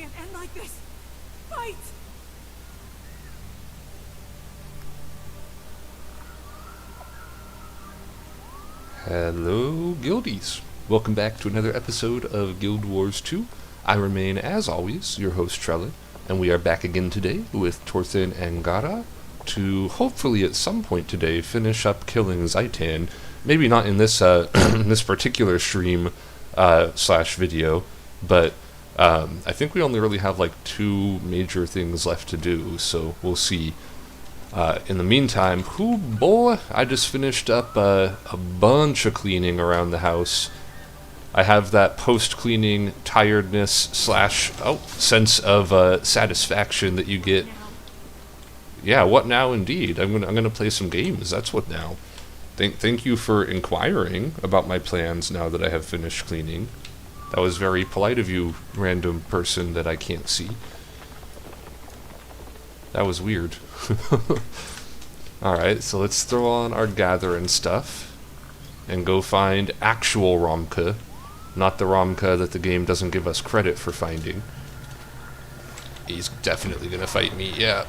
can't end like this. Fight! Hello, Guildies. Welcome back to another episode of Guild Wars 2. I remain, as always, your host, Trella, and we are back again today with Torthin and Gara to hopefully at some point today finish up killing Zaitan. Maybe not in this this particular stream slash video, but I think we only really have like 2 major things left to do, so we'll see. In the meantime, I just finished up a bunch of cleaning around the house. I have that post-cleaning tiredness slash sense of satisfaction that you get. Yeah, what now indeed? I'm gonna play some games. That's what now. Thank you for inquiring about my plans now that I have finished cleaning. That was very polite of you, random person that I can't see. That was weird. Alright, so let's throw on our gathering stuff and go find actual Romka, not the Romka that the game doesn't give us credit for finding. He's definitely gonna fight me, yeah.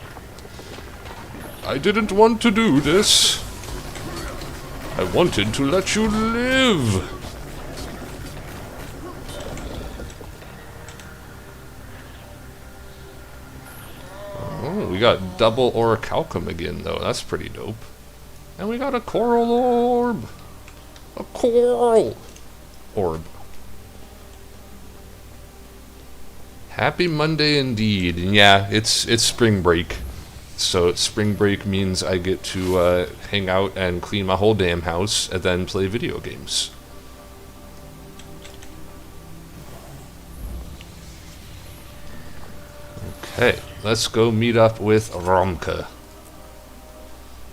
I didn't want to do this. I wanted to let you live. Oh, we got double orichalcum again, though. That's pretty dope. And we got a coral orb. A coral orb. Happy Monday indeed. And yeah, it's spring break. So spring break means I get to hang out and clean my whole damn house and then play video games. Okay, let's go meet up with Romka.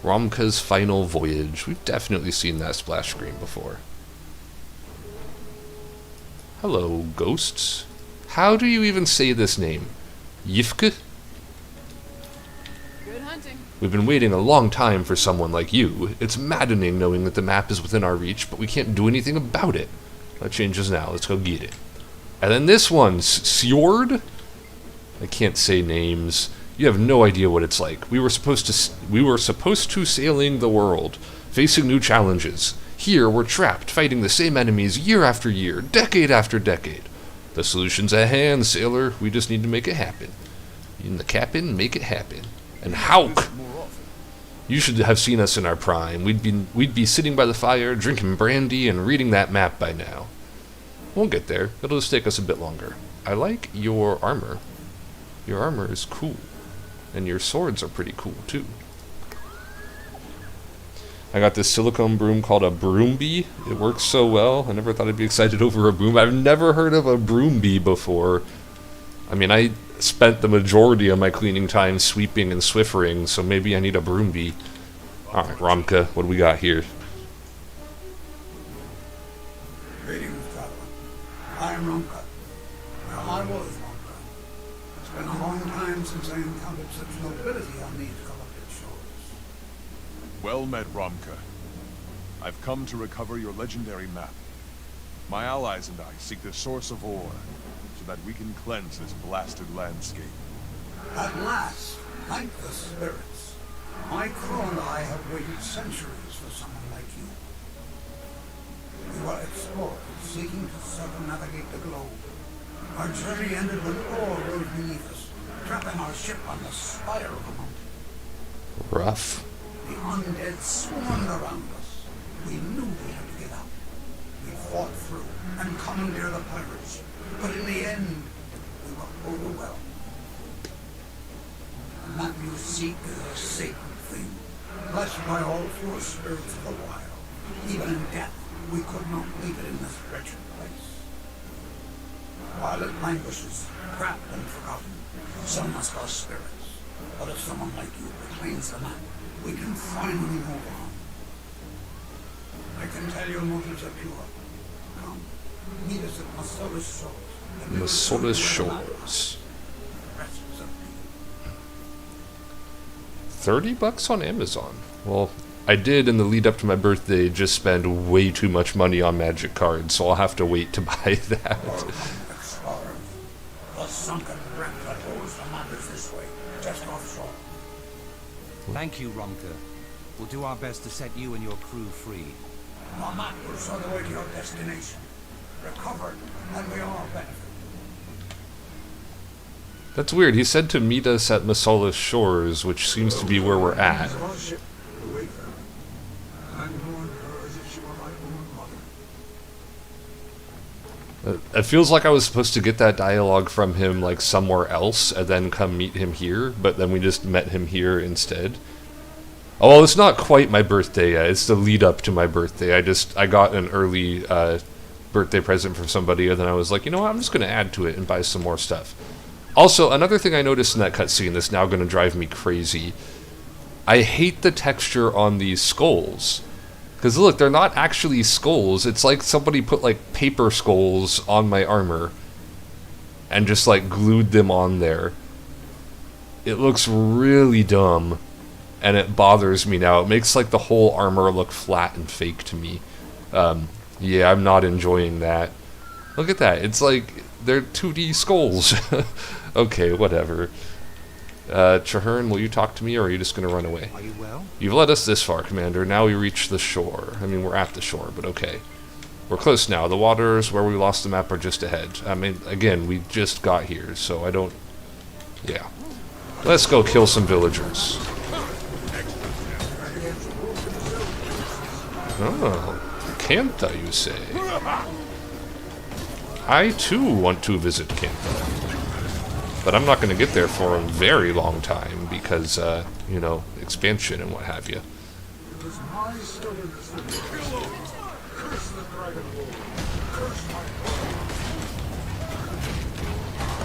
Romka's Final Voyage. We've definitely seen that splash screen before. Hello, ghosts. How do you even say this name? Yifke? Good hunting. We've been waiting a long time for someone like you. It's maddening knowing that the map is within our reach, but we can't do anything about it. That changes now. Let's go get it. And then this one, Sjord? I can't say names. You have no idea what it's like. We were supposed to sailing the world, facing new challenges. Here we're trapped, fighting the same enemies year after year, decade after decade. The solution's at hand, sailor. We just need to make it happen. In the captain, make it happen. And Hauk! You should have seen us in our prime. We'd be sitting by the fire, drinking brandy, and reading that map by now. We'll get there. It'll just take us a bit longer. I like your armor. Your armor is cool. And your swords are pretty cool, too. I got this silicone broom called a broom bee. It works so well. I never thought I'd be excited over a broom. I've never heard of a broom bee before. I mean, I spent the majority of my cleaning time sweeping and swiffering, so maybe I need a broom bee. Alright, Romka, what do we got here? Greetings, traveler. I am Romka. Well, I was Romka. It's been a long time since I encountered such nobility on these corrupted shores. Well met, Romka. I've come to recover your legendary map. My allies and I seek the source of ore, so that we can cleanse this blasted landscape. At last, thank the spirits. My crew and I have waited centuries for someone like you. We were explorers seeking to circumnavigate the globe. Our journey ended when ore rose beneath us, trapping our ship on the spire of a mountain. Rough. The undead swarmed around us. We knew we had to get out. We fought through and commandeered the pirates, but in the end, we were overwhelmed. The map you seek is a sacred thing, blessed by all 4 spirits of the wild. Even in death, we could not leave it in this wretched place. While it languishes, trapped and forgotten, so must our spirits. But if someone like you reclaims the map, we can finally move on. I can tell your motives are pure. Come, meet us at Masoda's shores. Masoda's shores. The rest is up to you. $30 on Amazon. Well, I did in the lead up to my birthday just spend way too much money on magic cards, so I'll have to wait to buy that. Explorers, the sunken wreck that holds the matters this way, just offshore. Thank you, Romka. We'll do our best to set you and your crew free. My map will show the way to your destination. Recovered, and we all benefit. That's weird. He said to meet us at Masola's shores, which seems to be where we're at. It feels like I was supposed to get that dialogue from him like somewhere else and then come meet him here, but then we just met him here instead. Oh, well, it's not quite my birthday yet. It's the lead up to my birthday. I got an early birthday present from somebody, and then I was like, you know what, I'm just going to add to it and buy some more stuff. Also, another thing I noticed in that cutscene that's now going to drive me crazy. I hate the texture on these skulls. Because look, they're not actually skulls. It's like somebody put like paper skulls on my armor and just like glued them on there. It looks really dumb, and it bothers me now. It makes like the whole armor look flat and fake to me. Yeah, I'm not enjoying that. Look at that. It's like they're 2D skulls. Okay, whatever. Traherne, will you talk to me, or are you just going to run away? Are you well? You've led us this far, Commander. Now we reach the shore. I mean, we're at the shore, but okay. We're close now. The waters where we lost the map are just ahead. I mean, again, we just got here, so I don't... Yeah. Let's go kill some villagers. Oh, Cantha, you say? I, too, want to visit Cantha. But I'm not going to get there for a very long time because, you know, expansion and what have you.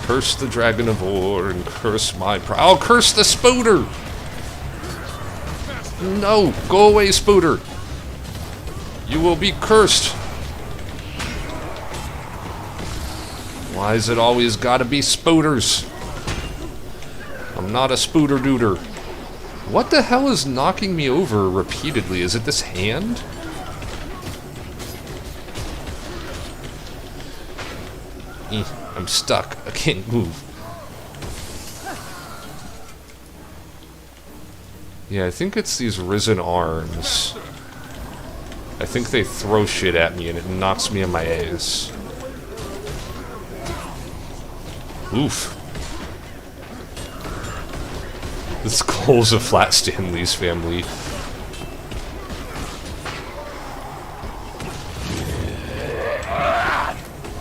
Curse the Dragon of War and curse my pride. I'll curse the Spooter! No! Go away, Spooter! You will be cursed! Why's it always gotta be Spooters? I'm not a Spooter-dooter. What the hell is knocking me over repeatedly? Is it this hand? I'm stuck. I can't move. Yeah, I think it's these risen arms. I think they throw shit at me and it knocks me in my ass. Oof. The skulls of Flat Stanley's family.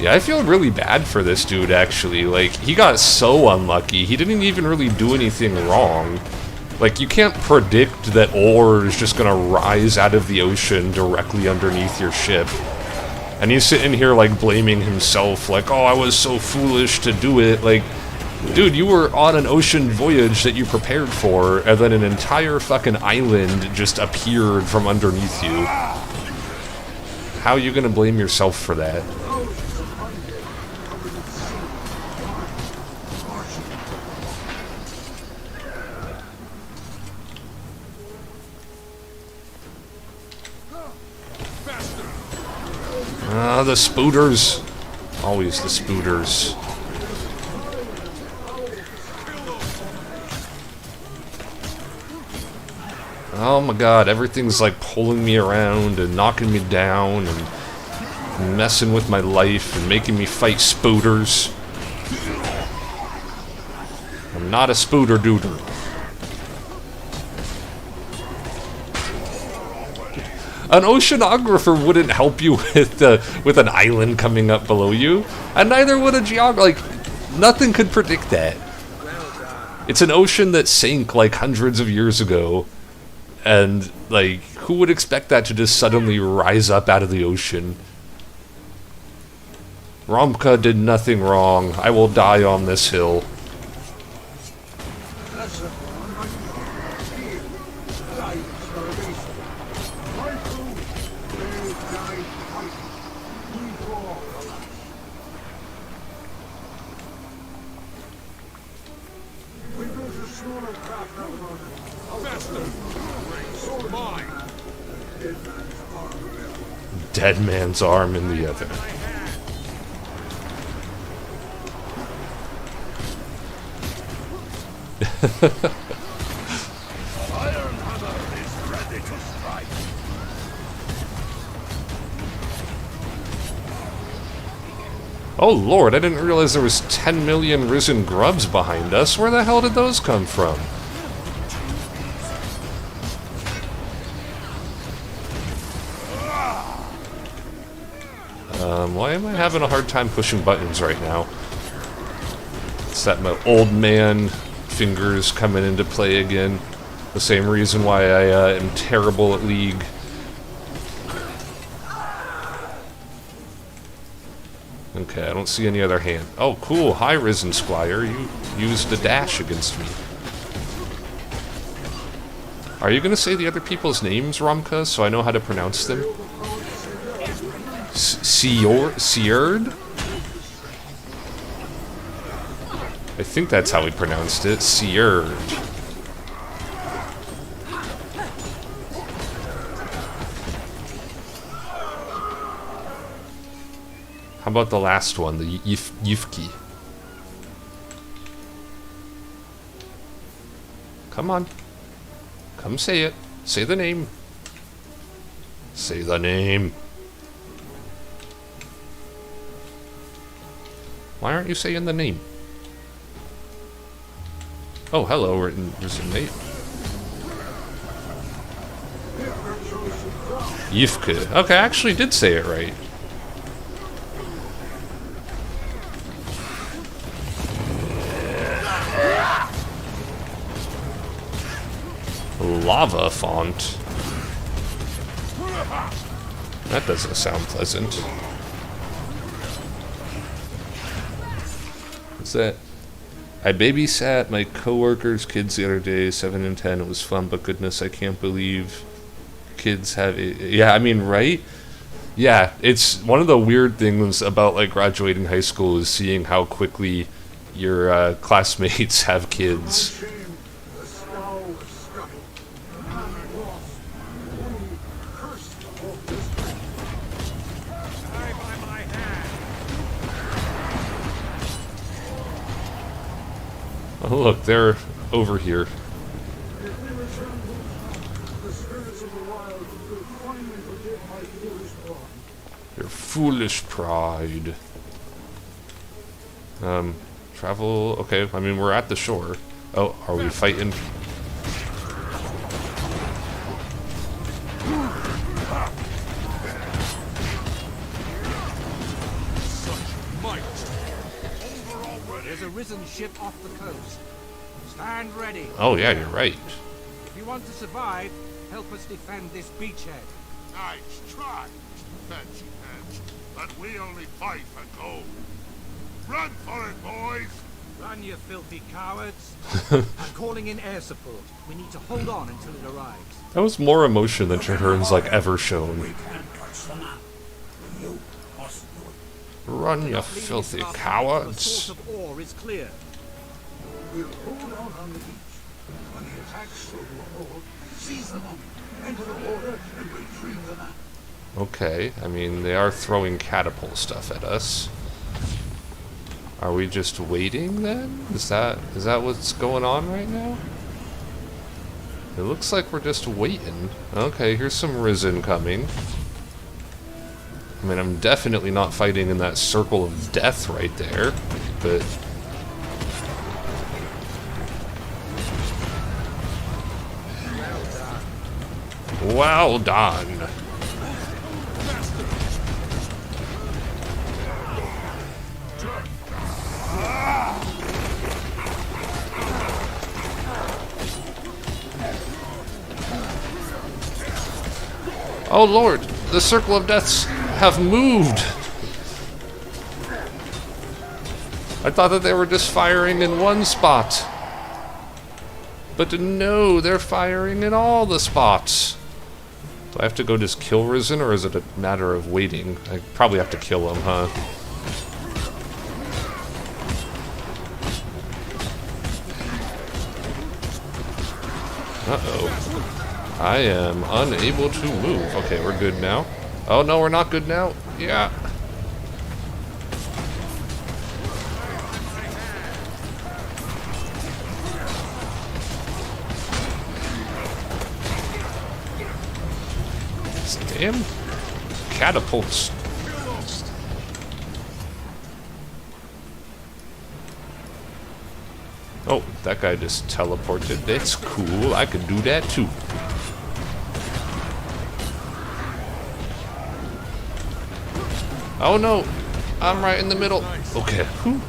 Yeah, I feel really bad for this dude, actually. Like, he got so unlucky. He didn't even really do anything wrong. Like, you can't predict that ore is just gonna rise out of the ocean directly underneath your ship. And he's sitting here, like, blaming himself, like, oh, I was so foolish to do it. Like, dude, you were on an ocean voyage that you prepared for, and then an entire fucking island just appeared from underneath you. How are you gonna blame yourself for that? Ah, the Spooters. Always the Spooters. Oh my god, everything's like pulling me around and knocking me down and messing with my life and making me fight Spooters. I'm not a Spooter-dooter. An oceanographer wouldn't help you with an island coming up below you, and neither would a like, nothing could predict that. It's an ocean that sank like hundreds of years ago, and like, who would expect that to just suddenly rise up out of the ocean? Romka did nothing wrong. I will die on this hill. Dead man's arm in the other. Iron Hammer is ready to strike. Oh lord, I didn't realize there was 10 million risen grubs behind us. Where the hell did those come from? Why am I having a hard time pushing buttons right now? It's that my old man fingers coming into play again. The same reason why I am terrible at League. Okay, I don't see any other hand. Oh, cool. Hi, Risen Squire. You used the dash against me. Are you going to say the other people's names, Romka, so I know how to pronounce them? Seard? I think that's how we pronounced it. Seard. How about the last one, the Yifki? Come on. Come say it. Say the name. Say the name. Why aren't you saying the name? Oh, hello, Risen Mate. Yifke. Okay, I actually did say it right. Lava font. That doesn't sound pleasant. What's that? I babysat my coworkers' kids the other day, 7 and 10. It was fun, but goodness, I can't believe kids have it. Yeah, I mean, right? Yeah, it's one of the weird things about like graduating high school is seeing how quickly your classmates have kids. Oh, look, they're over here. Your foolish pride. Travel. Okay, I mean, we're at the shore. Oh, are we fighting? There's a risen ship off the coast. Stand ready. Oh, yeah, you're right. If you want to survive, help us defend this beachhead. Nice try, fancy pants, but we only fight for gold. Run for it, boys! Run, you filthy cowards. I'm calling in air support. We need to hold on until it arrives. That was more emotion than Trahern's like ever shown. We can't touch the map. You must do it. Run, you filthy cowards. The source of ore is clear. We'll hold on the beach. When the attacks through the hole, seize them up, enter the water, and retrieve the map. Okay, I mean, they are throwing catapult stuff at us. Are we just waiting then? Is that what's going on right now? It looks like we're just waiting. Okay, here's some Risen coming. I mean, I'm definitely not fighting in that circle of death right there, but... Well done. Oh lord, the circle of deaths have moved. I thought that they were just firing in one spot. But no, they're firing in all the spots. Do I have to go just kill Risen, or is it a matter of waiting? I probably have to kill him, huh? Uh-oh. I am unable to move. Okay, we're good now. Oh no, we're not good now. Yeah. These damn catapults. Oh, that guy just teleported. That's cool. I could do that too. Oh no! I'm right in the middle. Okay. Whew.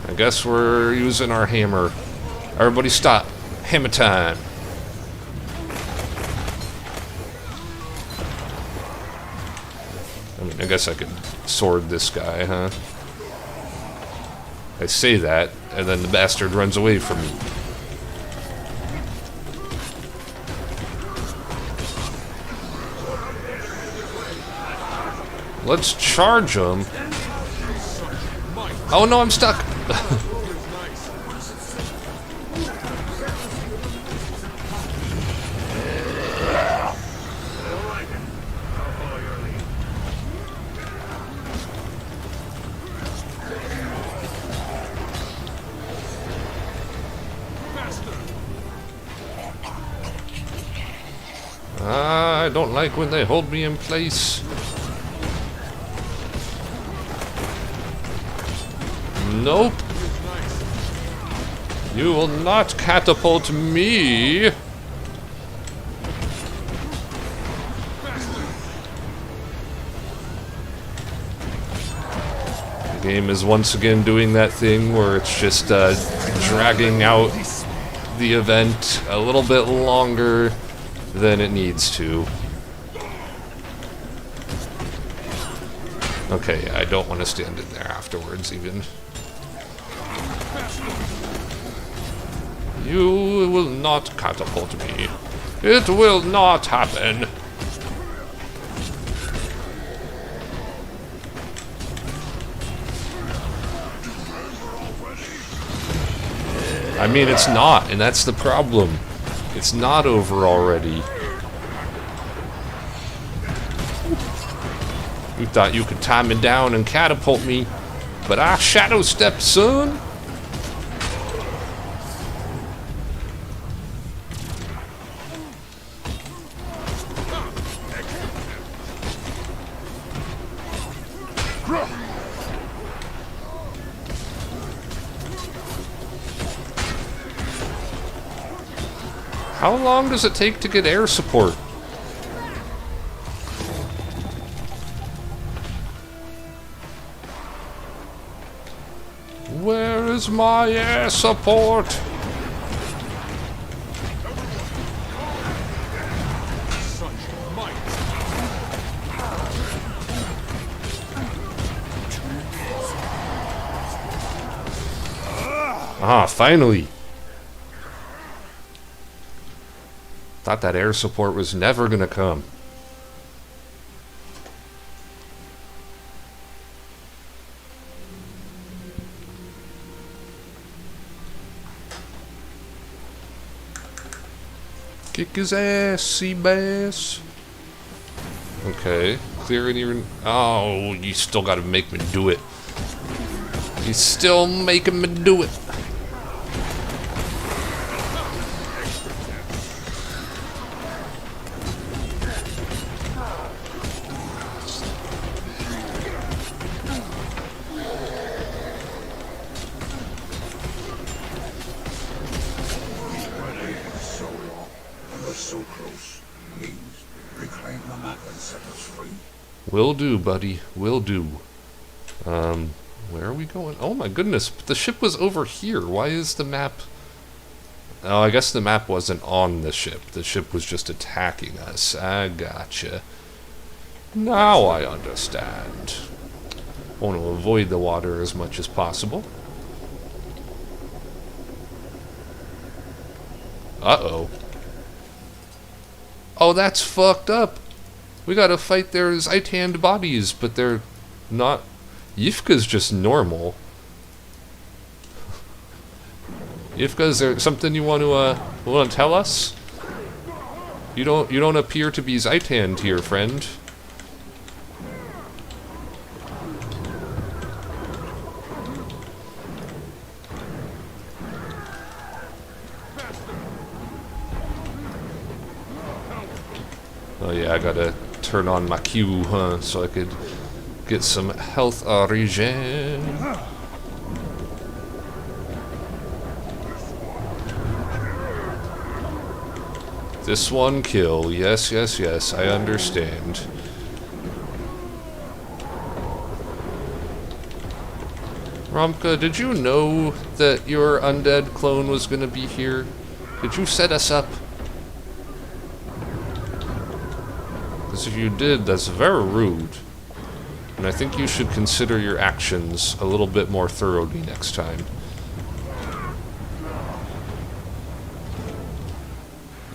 I guess we're using our hammer. Everybody stop. Hammer time. I mean, I guess I could sword this guy, huh? I say that, and then the bastard runs away from me. Let's charge him. Oh no, I'm stuck. I don't like when they hold me in place. Nope. You will not catapult me. The game is once again doing that thing where it's just dragging out the event a little bit longer than it needs to. Okay, I don't want to stand in there afterwards even. You will not catapult me. It will not happen. I mean, it's not, and that's the problem. It's not over already. You thought you could time me down and catapult me, but I shadow stepped, son. How long does it take to get air support? Where is my air support? Ah, finally. Thought that air support was never gonna come. Kick his ass, sea bass. Okay, clear any. Oh, you still gotta make me do it. You still making me do it. So close. Please, reclaim the map and set us free. Will do, buddy. Will do. Where are we going? Oh my goodness, the ship was over here. Why is the map... Oh, I guess the map wasn't on the ship. The ship was just attacking us. I gotcha. Now I understand. I want to avoid the water as much as possible. Uh-oh. Oh, that's fucked up. We gotta fight their Zitand bodies, but they're not... Yifka's just normal. Yifka, is there something you want to tell us? You don't appear to be Zitand here, friend. yeah, I gotta turn on my Q, huh, so I could get some health regen. This one kill, yes, yes, yes, I understand. Romka, did you know that your undead clone was gonna be here? Did you set us up? Because if you did, that's very rude. And I think you should consider your actions a little bit more thoroughly next time.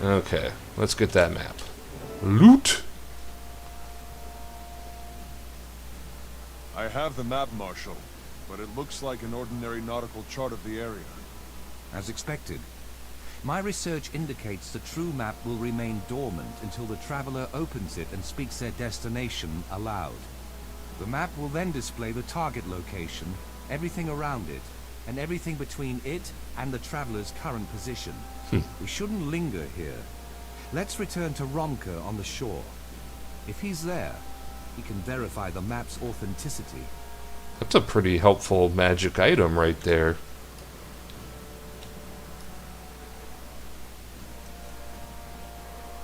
Okay, let's get that map. Loot! I have the map, Marshal, but it looks like an ordinary nautical chart of the area. As expected. My research indicates the true map will remain dormant until the traveler opens it and speaks their destination aloud. The map will then display the target location, everything around it, and everything between it and the traveler's current position. We shouldn't linger here. Let's return to Romka on the shore. If he's there, he can verify the map's authenticity. That's a pretty helpful magic item right there.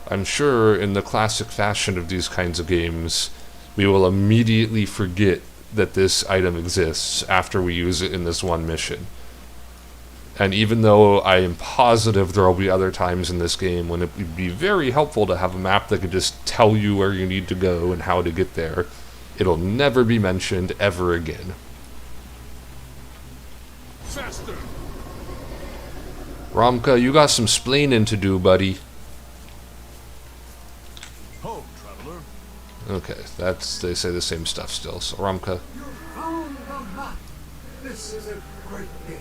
I'm sure in the classic fashion of these kinds of games, we will immediately forget that this item exists after we use it in this one mission. And even though I am positive there will be other times in this game when it would be very helpful to have a map that could just tell you where you need to go and how to get there, it'll never be mentioned ever again. Faster! Romka, you got some splaining to do, buddy. Ho, traveler. Okay, they say the same stuff still, so Romka. You found the map. This is a great day.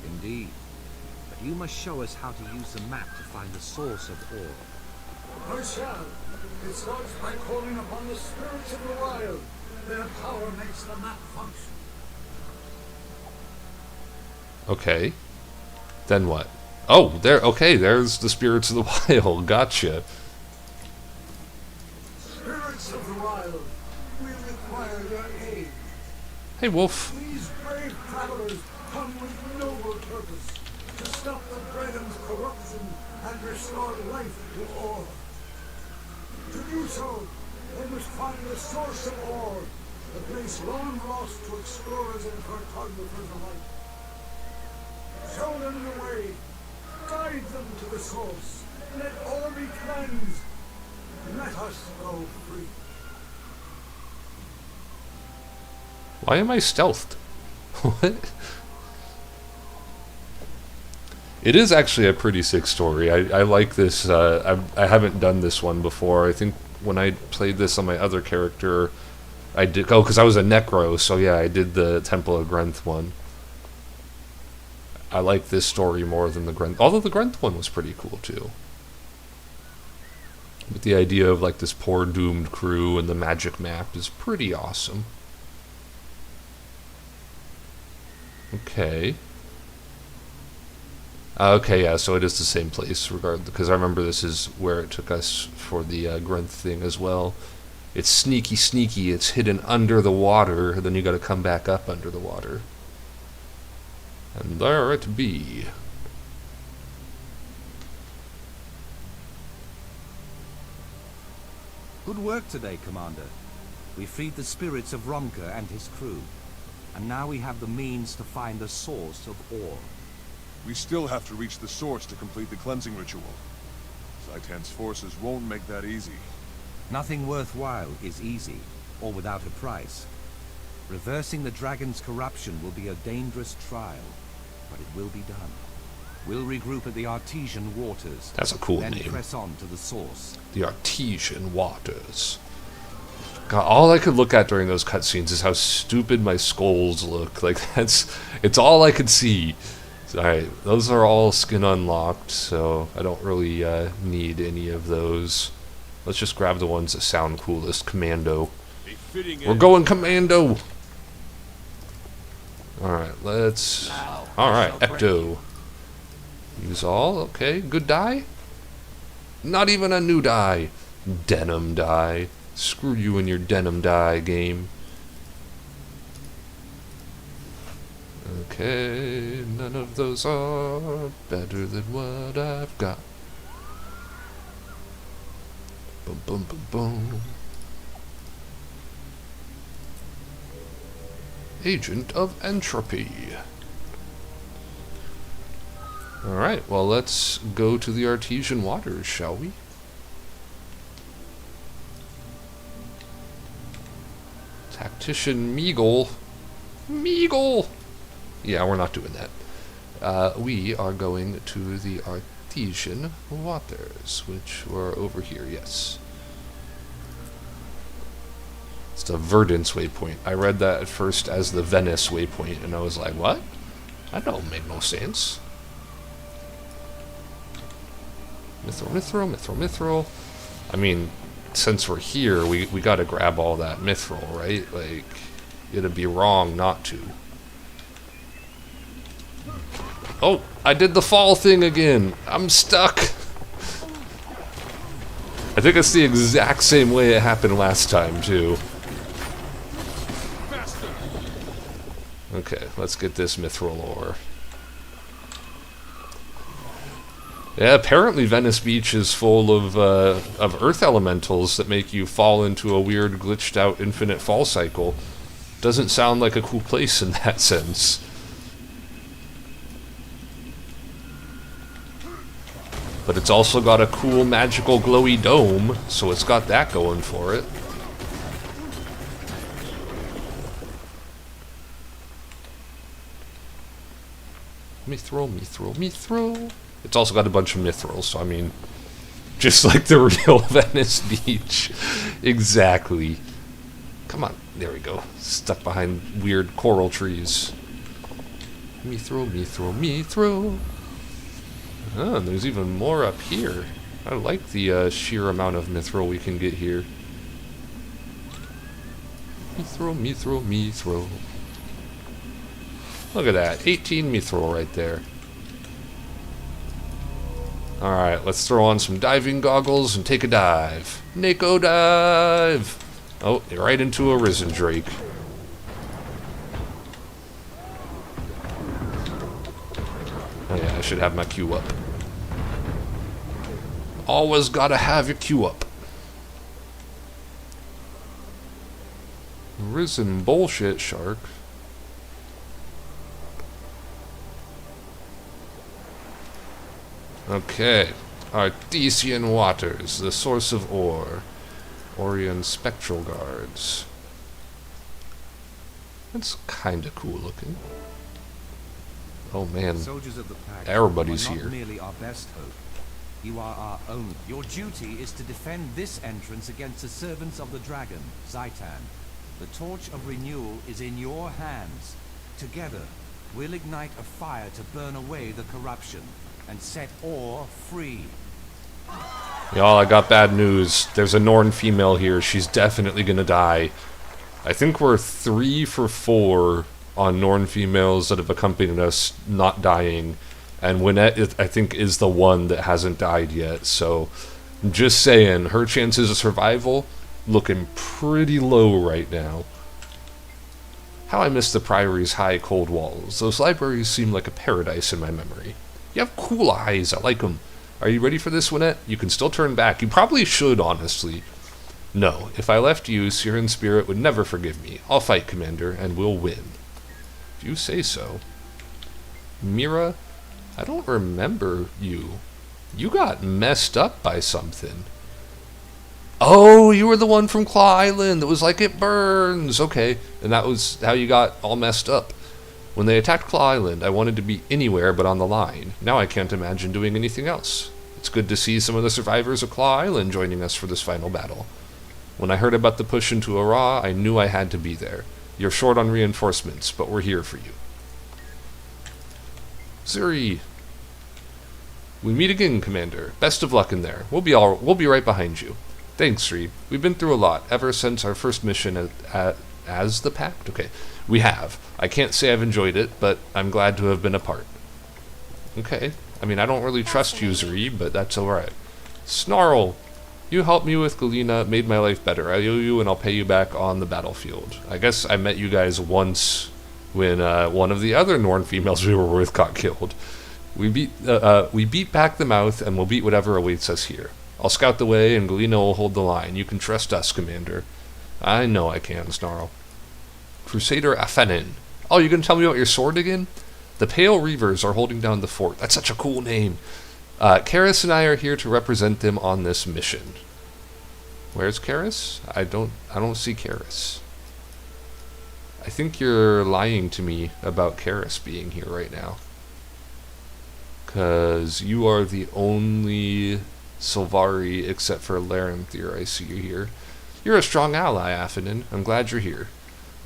Indeed. But you must show us how to use the map to find the source of ore. I shall. It starts by calling upon the spirits of the wild. Their power makes the map function. Okay. Then what? Oh, there's the spirits of the wild. Gotcha. Spirits of the wild, we require your aid. Hey, Wolf. These brave travelers come with noble purpose to stop the dragon's corruption and restore life to ore. To do so, they must find the source of ore, a place long lost to explorers and cartographers alike. Show them the way, guide them to the source, let all be cleansed. Let us go free. Why am I stealthed? What? It is actually a pretty sick story. I like this. I haven't done this one before. I think when I played this on my other character, I did. Oh, because I was a Necro, so yeah, I did the Temple of Grenth one. I like this story more than the Grenth. Although the Grenth one was pretty cool too. But the idea of like this poor doomed crew and the magic map is pretty awesome. Okay. Okay, yeah, so it is the same place, because I remember this is where it took us for the Grenth thing as well. It's sneaky, sneaky. It's hidden under the water, then you got to come back up under the water. And there it be. Good work today, Commander. We freed the spirits of Romka and his crew. And now we have the means to find the source of ore. We still have to reach the source to complete the cleansing ritual. Zaitan's forces won't make that easy. Nothing worthwhile is easy, or without a price. Reversing the dragon's corruption will be a dangerous trial, but it will be done. We'll regroup at the Artesian Waters. That's a cool then name. Press on to the source. The Artesian Waters. God, all I could look at during those cutscenes is how stupid my skulls look. Like, it's all I could see. Alright, those are all skin unlocked, so I don't really need any of those. Let's just grab the ones that sound coolest. Commando. We're going Commando! Alright, let's... Alright, Ecto. Use all, okay. Good die? Not even a new die. Denim dye. Screw you and your denim dye game. Okay, none of those are better than what I've got. Boom, boom, boom, boom. Agent of Entropy. Alright, well, let's go to the Artesian waters, shall we? Tactician Meagle. Meagle! Yeah, we're not doing that. We are going to the Artesian waters, which were over here, yes. It's the Verdance waypoint. I read that at first as the Venice waypoint, and I was like, what? That don't make no sense. Mithril, mithril, mithril, mithril. I mean, since we're here, we gotta grab all that mithril, right? Like, it'd be wrong not to. Oh, I did the fall thing again. I'm stuck. I think it's the exact same way it happened last time, too. Okay, let's get this mithril ore. Yeah, apparently Venice Beach is full of earth elementals that make you fall into a weird, glitched out infinite fall cycle. Doesn't sound like a cool place in that sense. But it's also got a cool, magical, glowy dome, so it's got that going for it. Mithril, mithril, mithril. It's also got a bunch of mithril, so I mean, just like the real Venice Beach. Exactly. Come on, there we go. Stuck behind weird coral trees. Mithril, mithril, mithril. Oh, and there's even more up here. I like the sheer amount of mithril we can get here. Mithril, mithril, mithril. Look at that, 18 mithril right there. Alright, let's throw on some diving goggles and take a dive. Nako dive! Oh, right into a risen drake. Oh yeah, I should have my queue up. Always gotta have your queue up. Risen bullshit shark. Okay, Artesian waters, the source of ore. Orion spectral guards. That's kinda cool looking. Oh man, Soldiers of the pack, everybody's you are here. not merely our best hope. You are our own. Your duty is to defend this entrance against the servants of the dragon, Zaitan. The torch of renewal is in your hands. Together, we'll ignite a fire to burn away the corruption and set ore free. Y'all, I got bad news. There's a Norn female here. She's definitely gonna die. I think we're 3 for 4 on Norn females that have accompanied us not dying. And Wynette, I think, is the one that hasn't died yet. So, I'm just saying, her chances of survival looking pretty low right now. How I miss the Priory's high cold walls. Those libraries seem like a paradise in my memory. You have cool eyes. I like them. Are you ready for this, Wynette? You can still turn back. You probably should, honestly. No, if I left you, Siren Spirit would never forgive me. I'll fight, Commander, and we'll win. If you say so. Mira, I don't remember you. You got messed up by something. Oh, you were the one from Claw Island that was like, it burns. Okay, and that was how you got all messed up. When they attacked Claw Island, I wanted to be anywhere but on the line. Now I can't imagine doing anything else. It's good to see some of the survivors of Claw Island joining us for this final battle. When I heard about the push into Ara, I knew I had to be there. You're short on reinforcements, but we're here for you. Zuri. We meet again, Commander. Best of luck in there. We'll be right behind you. Thanks, Sri. We've been through a lot ever since our first mission as the Pact. Okay, we have. I can't say I've enjoyed it, but I'm glad to have been a part. Okay. I mean, I don't really trust you, Zuri, but that's alright. Snarl. You helped me with Galena, made my life better. I owe you and I'll pay you back on the battlefield. I guess I met you guys once when one of the other Norn females we were with got killed. We beat back the mouth and we'll beat whatever awaits us here. I'll scout the way and Galena will hold the line. You can trust us, Commander. I know I can, Snarl. Crusader Afenin. Oh, you gonna tell me about your sword again? The Pale Reavers are holding down the fort. That's such a cool name. Karis and I are here to represent them on this mission. Where's Karis? I don't see Karis. I think you're lying to me about Karis being here right now. 'Cause you are the only Sylvari except for Larenthir I see you here. You're a strong ally, Afenin. I'm glad you're here.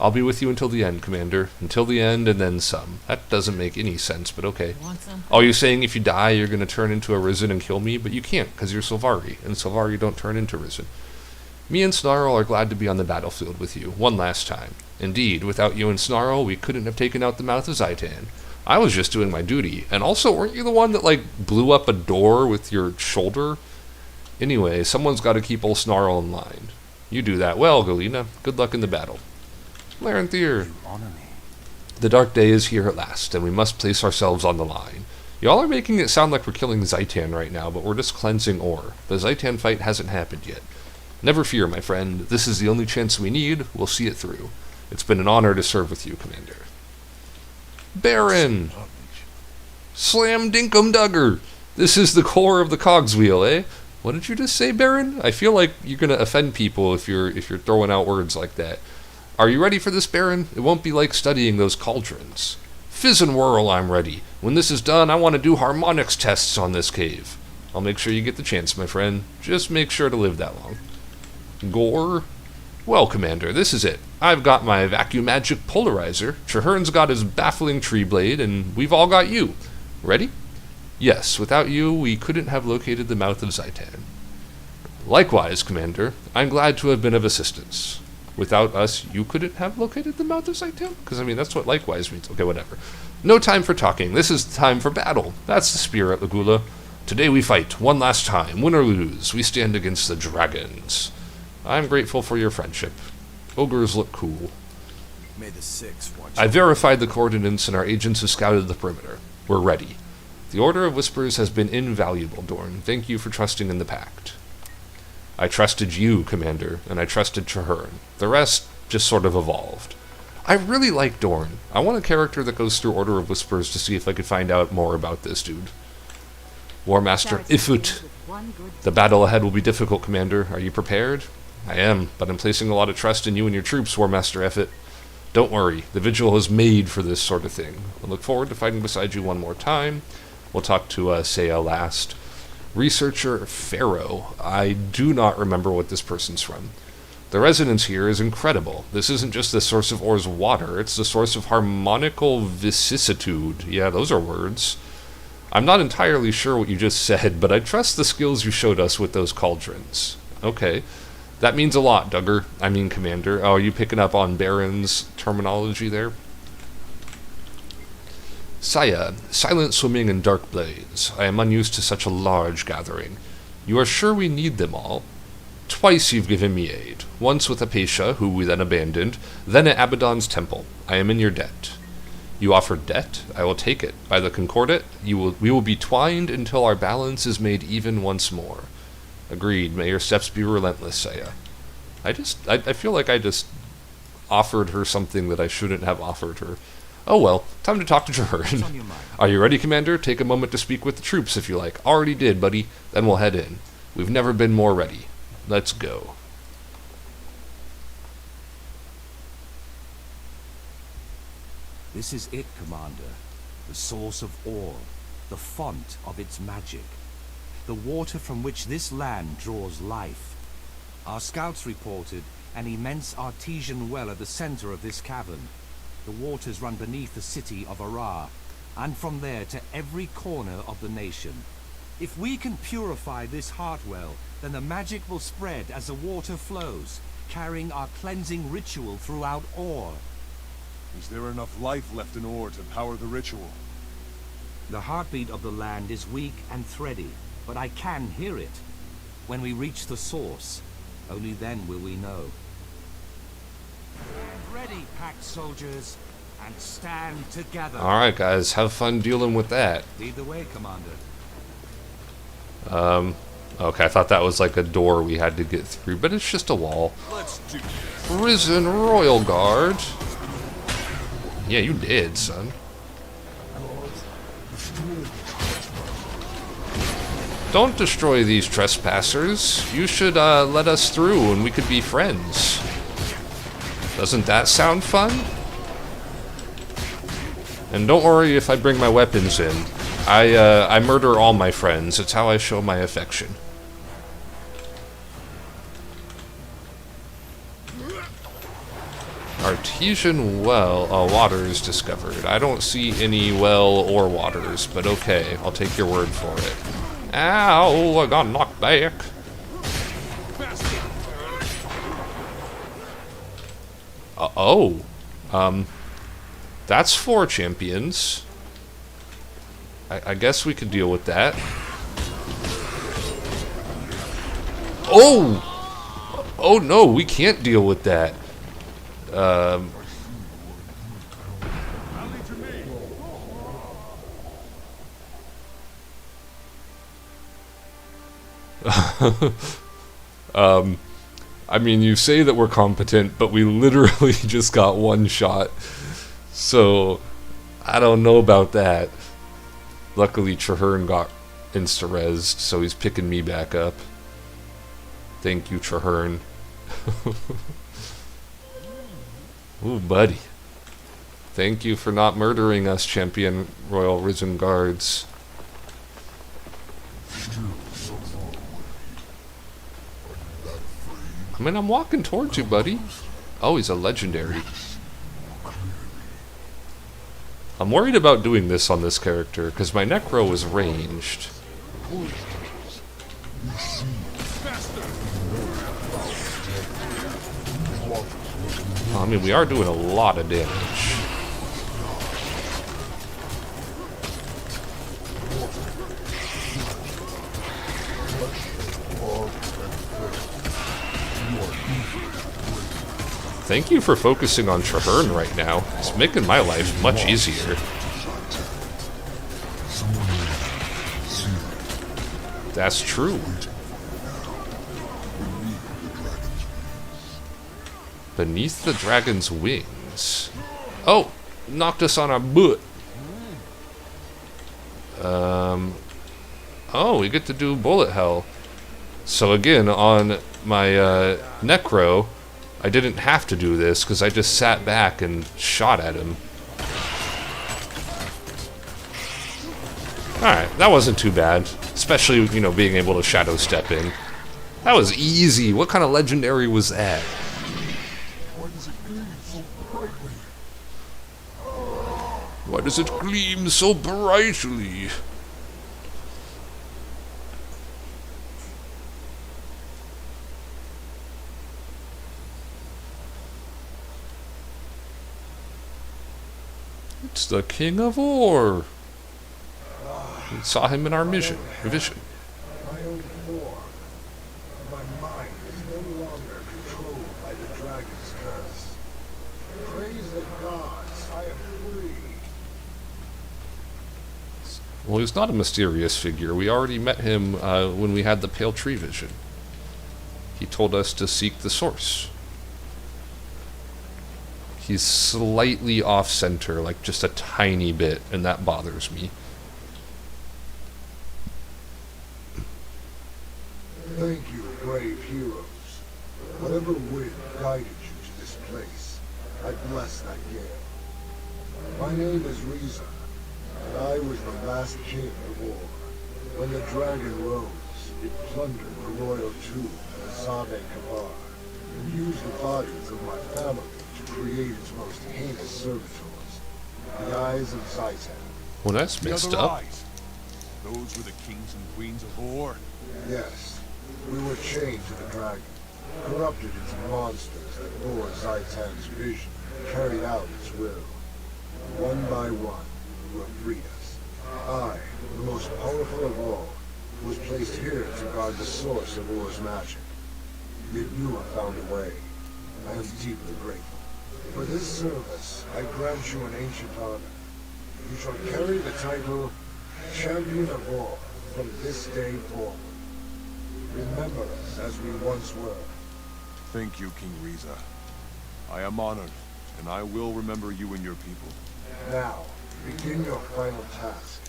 I'll be with you until the end, Commander. Until the end and then some. That doesn't make any sense, but okay. Oh, you're saying if you die, you're going to turn into a Risen and kill me? But you can't, because you're Sylvari, and Sylvari don't turn into Risen. Me and Snarl are glad to be on the battlefield with you, one last time. Indeed, without you and Snarl, we couldn't have taken out the mouth of Zaitan. I was just doing my duty. And also, weren't you the one that, like, blew up a door with your shoulder? Anyway, someone's got to keep old Snarl in line. You do that well, Galena. Good luck in the battle. Larenthir. You honor me. The dark day is here at last, and we must place ourselves on the line. Y'all are making it sound like we're killing Zaitan right now, but we're just cleansing ore. The Zaitan fight hasn't happened yet. Never fear, my friend. This is the only chance we need. We'll see it through. It's been an honor to serve with you, Commander. Baron! Slam dinkum dugger! This is the core of the cogs wheel, eh? What did you just say, Baron? I feel like you're gonna offend people if you're throwing out words like that. Are you ready for this, Baron? It won't be like studying those cauldrons. Fizz and whirl, I'm ready. When this is done, I want to do harmonics tests on this cave. I'll make sure you get the chance, my friend. Just make sure to live that long. Gore? Well, Commander, this is it. I've got my vacuum magic polarizer, Trahern's got his baffling tree blade, and we've all got you. Ready? Yes, without you, we couldn't have located the mouth of Zaitan. Likewise, Commander, I'm glad to have been of assistance. Without us, you couldn't have located the mouth of Zaitan? Because, I mean, that's what likewise means. Okay, whatever. No time for talking. This is the time for battle. That's the spirit, Lagula. Today we fight, one last time. Win or lose, we stand against the dragons. I'm grateful for your friendship. Ogres look cool. May the Six watch. I verified the coordinates and our agents have scouted the perimeter. We're ready. The Order of Whispers has been invaluable, Dorn. Thank you for trusting in the Pact. I trusted you, Commander, and I trusted Trahern. The rest just sort of evolved. I really like Dorn. I want a character that goes through Order of Whispers to see if I could find out more about this dude. War Master Ifut. The battle ahead will be difficult, Commander. Are you prepared? I am, but I'm placing a lot of trust in you and your troops, War Master Ifut. Don't worry, the Vigil is made for this sort of thing. I look forward to fighting beside you one more time. We'll talk to Saya last. Researcher Pharaoh. I do not remember what this person's from. The resonance here is incredible. This isn't just the source of ore's water, it's the source of harmonical vicissitude. Yeah, those are words. I'm not entirely sure what you just said, but I trust the skills you showed us with those cauldrons. Okay. That means a lot, Commander. Oh, are you picking up on Baron's terminology there? Saya, silent swimming in dark blades. I am unused to such a large gathering. You are sure we need them all? Twice you've given me aid. Once with Apatia, who we then abandoned, then at Abaddon's temple. I am in your debt. You offer debt? I will take it. By the Concordat, we will be twined until our balance is made even once more. Agreed. May your steps be relentless, Saya. I feel like I just offered her something that I shouldn't have offered her. Oh well, time to talk to Trahern. Are you ready, Commander? Take a moment to speak with the troops, if you like. Already did, buddy. Then we'll head in. We've never been more ready. Let's go. This is it, Commander. The source of ore, the font of its magic. The water from which this land draws life. Our scouts reported an immense artesian well at the center of this cavern. The waters run beneath the city of Arar, and from there to every corner of the nation. If we can purify this heart well, then the magic will spread as the water flows, carrying our cleansing ritual throughout ore. Is there enough life left in ore to power the ritual? The heartbeat of the land is weak and thready, but I can hear it. when we reach the source. Only then will we know. Ready, packed soldiers, and stand together. Alright, guys, have fun dealing with that. Lead the way, Commander. Okay, I thought that was like a door we had to get through, but it's just a wall. Let's do this. Risen Royal Guard. Yeah, you did, son. Don't destroy these trespassers. You should let us through and we could be friends. Doesn't that sound fun? And don't worry if I bring my weapons in. I murder all my friends. It's how I show my affection. Artesian well. Water is discovered. I don't see any well or waters, but okay. I'll take your word for it. Ow! I got knocked back. That's 4 champions. I guess we could deal with that. Oh! Oh no, we can't deal with that. I mean, you say that we're competent, but we literally just got one shot. So, I don't know about that. Luckily, Traherne got insta-rezzed, so he's picking me back up. Thank you, Traherne. Ooh, buddy. Thank you for not murdering us, Champion Royal Risen Guards. I mean, I'm walking towards you, buddy. Oh, he's a legendary. I'm worried about doing this on this character, because my Necro is ranged. I mean, we are doing a lot of damage. Thank you for focusing on Traherne right now. It's making my life much easier. That's true. Beneath the dragon's wings. Oh! Knocked us on our butt. Oh, we get to do bullet hell. So again, on my Necro, I didn't have to do this because I just sat back and shot at him. Alright, that wasn't too bad. Especially, you know, being able to shadow step in. That was easy. What kind of legendary was that? Why does it gleam so brightly? It's the King of War. We saw him in our vision. My own war. My mind is no longer controlled by the dragon's curse. Praise the gods, I am free. Well, he's not a mysterious figure. We already met him when we had the Pale Tree vision. He told us to seek the source. He's slightly off-center, like just a tiny bit, and that bothers me. Thank you, brave heroes. Whatever wind guided you to this place, I bless that gale. My name is Riza, and I was the last king of war. When the dragon rose, it plundered the royal tomb of Zabe Kabar, and used the bodies of my family to create its most heinous servitors, the Eyes of Zaitan. Well, that's The messed other up. eyes. Those were the kings and queens of war. Yes, we were chained to the dragon, corrupted into monsters that bore Zaitan's vision and carried out its will. One by one, you have freed us. I, the most powerful of all, was placed here to guard the source of Or's magic. Yet you have found a way. I am deeply grateful. For this service, I grant you an ancient honor. You shall carry the title Champion of Or from this day forward. Remember us as we once were. Thank you, King Riza. I am honored, and I will remember you and your people. Now, begin your final task.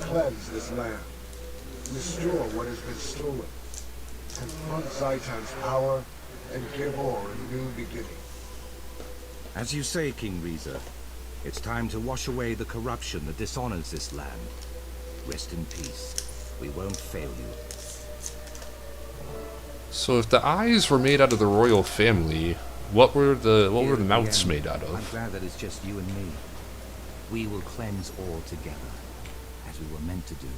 Cleanse this land. Restore what has been stolen. Confront Zaitan's power, and give Or a new beginning. As you say, King Riza, it's time to wash away the corruption that dishonors this land. Rest in peace. We won't fail you. So if the eyes were made out of the royal family, what were the mouths made out I'm of? glad that it's just you and me. We will cleanse all together, as we were meant to do.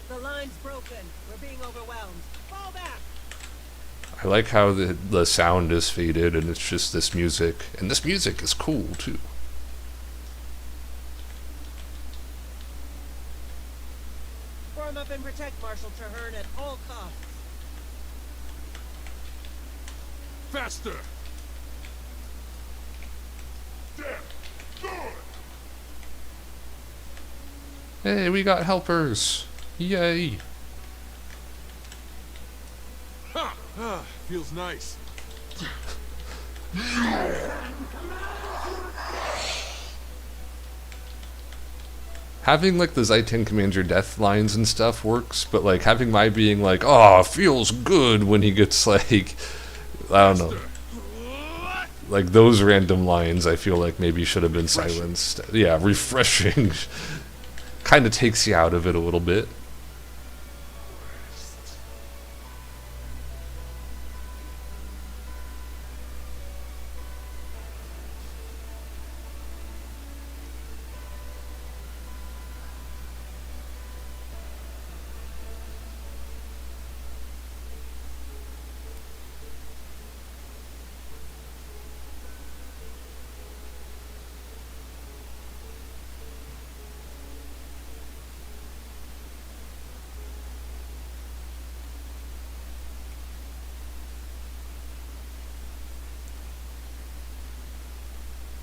The line's broken. We're being overwhelmed. Fall back! I like how the sound is faded and it's just this music. And this music is cool too. Form up and protect Marshal Traherne at all costs. Faster! There! Good! Hey, we got helpers! Yay! Ha! Ah, feels nice. Having like the Zaitan Commander death lines and stuff works, but like having my being like, oh, feels good when he gets like, I don't know. Like those random lines I feel like maybe should have been silenced. Yeah, refreshing. Kind of takes you out of it a little bit.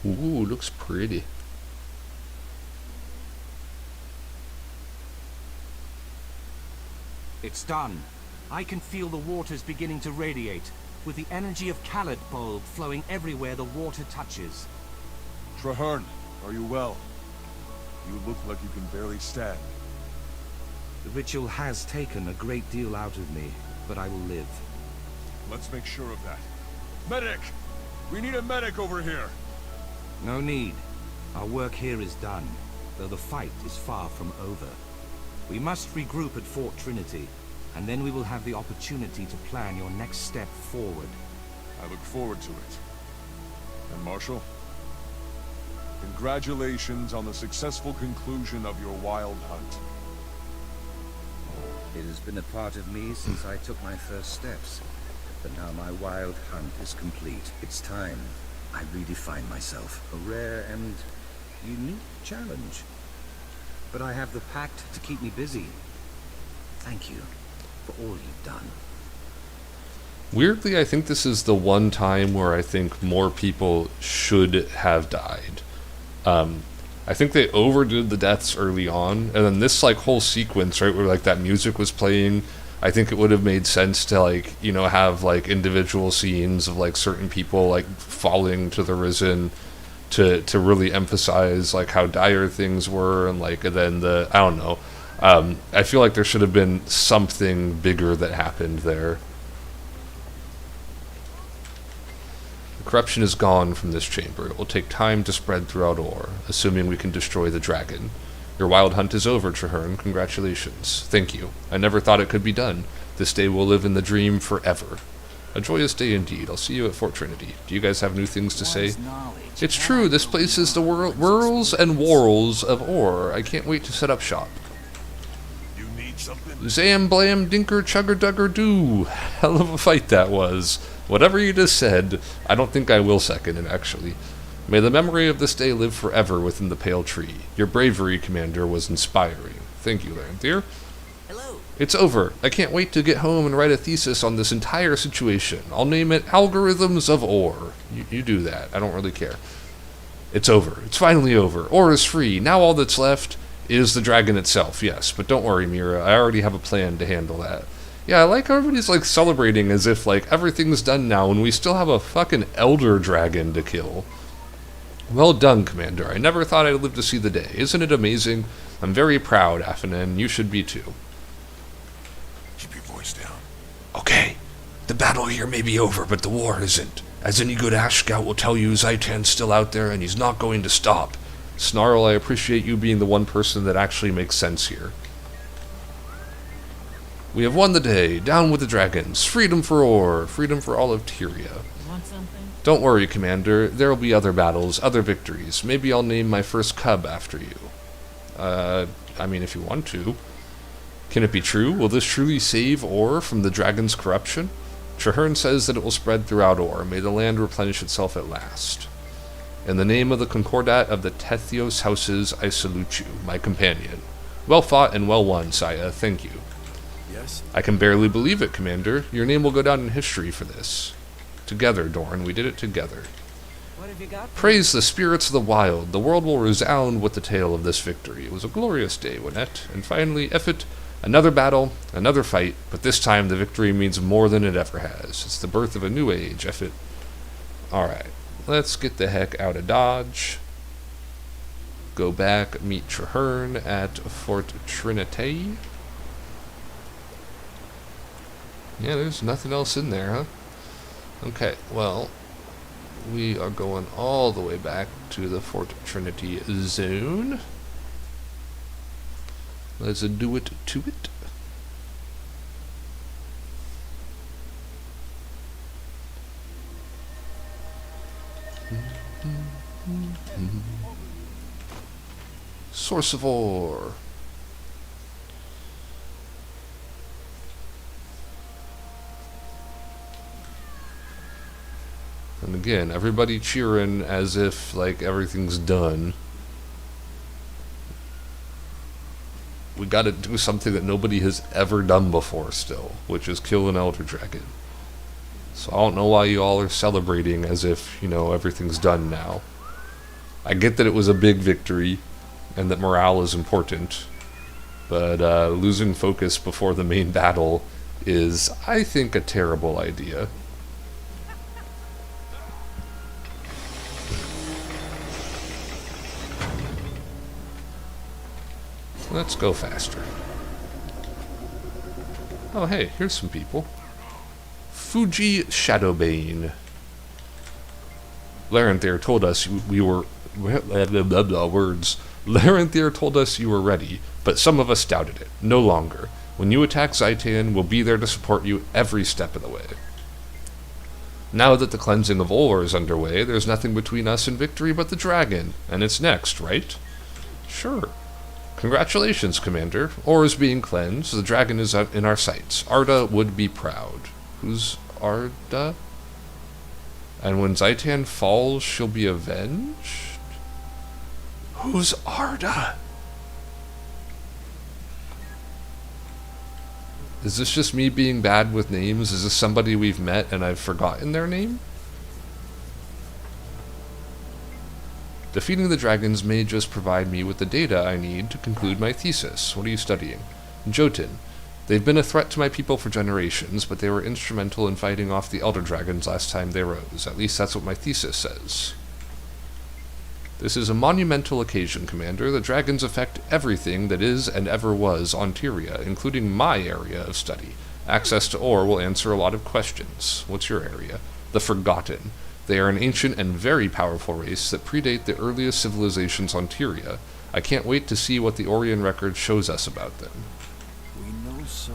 Ooh, looks pretty. It's done. I can feel the waters beginning to radiate, with the energy of Khalid bulb flowing everywhere the water touches. Traherne, are you well? You look like you can barely stand. The ritual has taken a great deal out of me, but I will live. Let's make sure of that. Medic! We need a medic over here! No need. Our work here is done, though the fight is far from over. We must regroup at Fort Trinity, and then we will have the opportunity to plan your next step forward. I look forward to it. And Marshal? Congratulations on the successful conclusion of your wild hunt. It has been a part of me since I took my first steps, but now my wild hunt is complete. It's time I redefine myself. A rare and unique challenge. But I have the pact to keep me busy. Thank you for all you've done. Weirdly, I think this is the one time where I think more people should have died. I think they overdid the deaths early on, and then this like whole sequence, right, where like that music was playing, I think it would have made sense to like, you know, have like individual scenes of like certain people like falling to the Risen to really emphasize like how dire things were, and like, and then the, I don't know, I feel like there should have been something bigger that happened there. Corruption is gone from this chamber. It will take time to spread throughout Or, assuming we can destroy the dragon. Your wild hunt is over, Traherne. Congratulations. Thank you. I never thought it could be done. This day will live in the dream forever. A joyous day indeed. I'll see you at Fort Trinity. Do you guys have new things to say? It's true. This place is the whirls and whorls of Or. I can't wait to set up shop. You need something? Zam blam dinker chugger dugger doo. Hell of a fight that was. Whatever you just said, I don't think I will second it, actually. May the memory of this day live forever within the pale tree. Your bravery, Commander, was inspiring. Thank you, Lanthier. Hello. It's over. I can't wait to get home and write a thesis on this entire situation. I'll name it Algorithms of Ore. You do that. I don't really care. It's over. It's finally over. Ore is free. Now all that's left is the dragon itself, yes. But don't worry, Mira. I already have a plan to handle that. Yeah, I like how everybody's like celebrating as if like everything's done now and we still have a fucking elder dragon to kill. Well done, Commander. I never thought I'd live to see the day. Isn't it amazing? I'm very proud, Affinan. You should be too. Keep your voice down. Okay. The battle here may be over, but the war isn't. As any good Ash Scout will tell you, Zaitan's still out there and he's not going to stop. Snarl, I appreciate you being the one person that actually makes sense here. We have won the day. Down with the dragons. Freedom for Ore. Freedom for all of Tyria. Want something? Don't worry, Commander. There will be other battles, other victories. Maybe I'll name my first cub after you. I mean, if you want to. Can it be true? Will this truly save Ore from the dragon's corruption? Traherne says that it will spread throughout Ore. May the land replenish itself at last. In the name of the Concordat of the Tethios houses, I salute you, my companion. Well fought and well won, Saya. Thank you. Yes? I can barely believe it, Commander. Your name will go down in history for this. Together, Norn. We did it together. What have you got? Praise the spirits of the wild. The world will resound with the tale of this victory. It was a glorious day, Winnette. And finally, Effet, another battle, another fight, but this time the victory means more than it ever has. It's the birth of a new age, Effet. Alright, let's get the heck out of Dodge. Go back, meet Traherne at Fort Trinité. Yeah, there's nothing else in there, huh? Okay, well, we are going all the way back to the Fort Trinity zone. Let's do it to it. Source of Ore. And again, everybody cheering as if, like, everything's done. We gotta do something that nobody has ever done before still, which is kill an Elder Dragon. So I don't know why you all are celebrating as if, you know, everything's done now. I get that it was a big victory, and that morale is important, but losing focus before the main battle is, I think, a terrible idea. Let's go faster. Oh hey, here's some people. Fuji Shadowbane. Larenthier told us we were... words. Larenthier told us you were ready, but some of us doubted it. No longer. When you attack Zaitan, we'll be there to support you every step of the way. Now that the cleansing of Ore is underway, there's nothing between us and victory but the dragon, and it's next, right? Sure. Congratulations, Commander. Ore is being cleansed. The dragon is in our sights. Arda would be proud. Who's Arda? And when Zaitan falls, she'll be avenged? Who's Arda? Is this just me being bad with names? Is this somebody we've met and I've forgotten their name? Defeating the dragons may just provide me with the data I need to conclude my thesis. What are you studying? Jotun. They've been a threat to my people for generations, but they were instrumental in fighting off the Elder Dragons last time they rose. At least that's what my thesis says. This is a monumental occasion, Commander. The dragons affect everything that is and ever was on Tyria, including my area of study. Access to Ore will answer a lot of questions. What's your area? The Forgotten. They are an ancient and very powerful race that predate the earliest civilizations on Tyria. I can't wait to see what the Orion record shows us about them.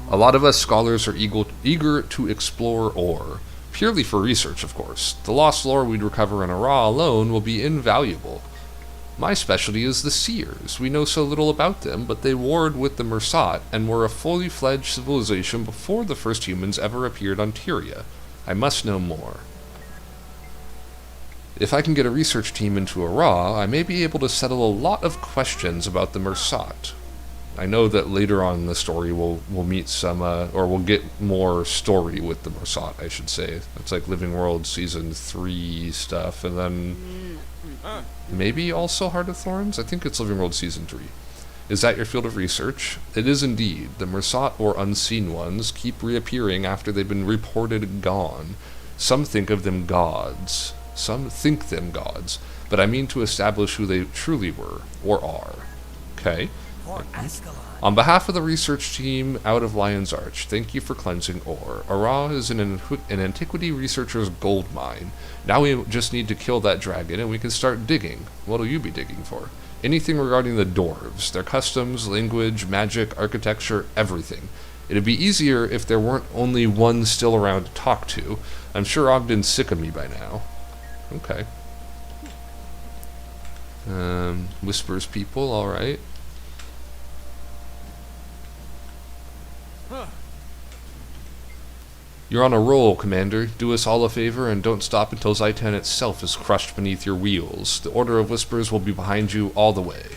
A lot of us scholars are eager to explore Ore, purely for research, of course. The lost lore we'd recover in Ara alone will be invaluable. My specialty is the Seers. We know so little about them, but they warred with the Mersat and were a fully fledged civilization before the first humans ever appeared on Tyria. I must know more. If I can get a research team into Ara, I may be able to settle a lot of questions about the Mersat. I know that later on in the story we'll meet some, or we'll get more story with the Morsat, I should say. It's like Living World Season 3 stuff, and then maybe also Heart of Thorns? I think it's Living World Season 3. Is that your field of research? It is indeed. The Morsat, or Unseen Ones, keep reappearing after they've been reported gone. Some think of them gods. Some think them gods. But I mean to establish who they truly were, or are. Okay? On behalf of the research team out of Lion's Arch, thank you for cleansing ore. Ara is an antiquity researcher's gold mine. Now we just need to kill that dragon and we can start digging. What'll you be digging for? Anything regarding the dwarves, their customs, language, magic, architecture, everything. It'd be easier if there weren't only one still around to talk to. I'm sure Ogden's sick of me by now. Okay. Whispers people, alright. You're on a roll, Commander. Do us all a favor and don't stop until Zaitan itself is crushed beneath your wheels. The Order of Whispers will be behind you all the way.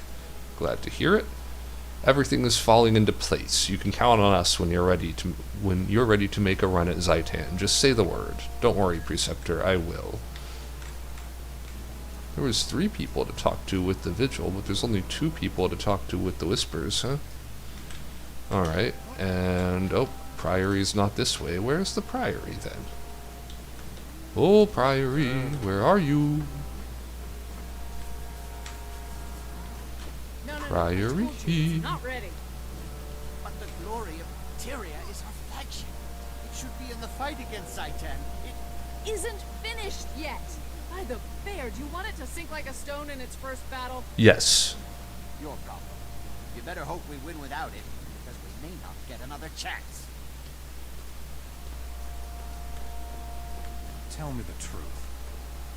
Glad to hear it. Everything is falling into place. You can count on us when you're ready to make a run at Zaitan. Just say the word. Don't worry, Preceptor, I will. There was 3 people to talk to with the Vigil, but there's only 2 people to talk to with the Whispers, huh? Alright, and oh, Priory's not this way. Where's the Priory then? Oh, Priory, where are you? Priory. Not ready. But the glory of Tyria is our flagship. It should be in the fight against Zaitan. It Isn't finished yet. By the fair, do you want it to sink like a stone in its first battle? Yes. your problem. You better hope we win without it, because we may not get another chance. Tell me the truth.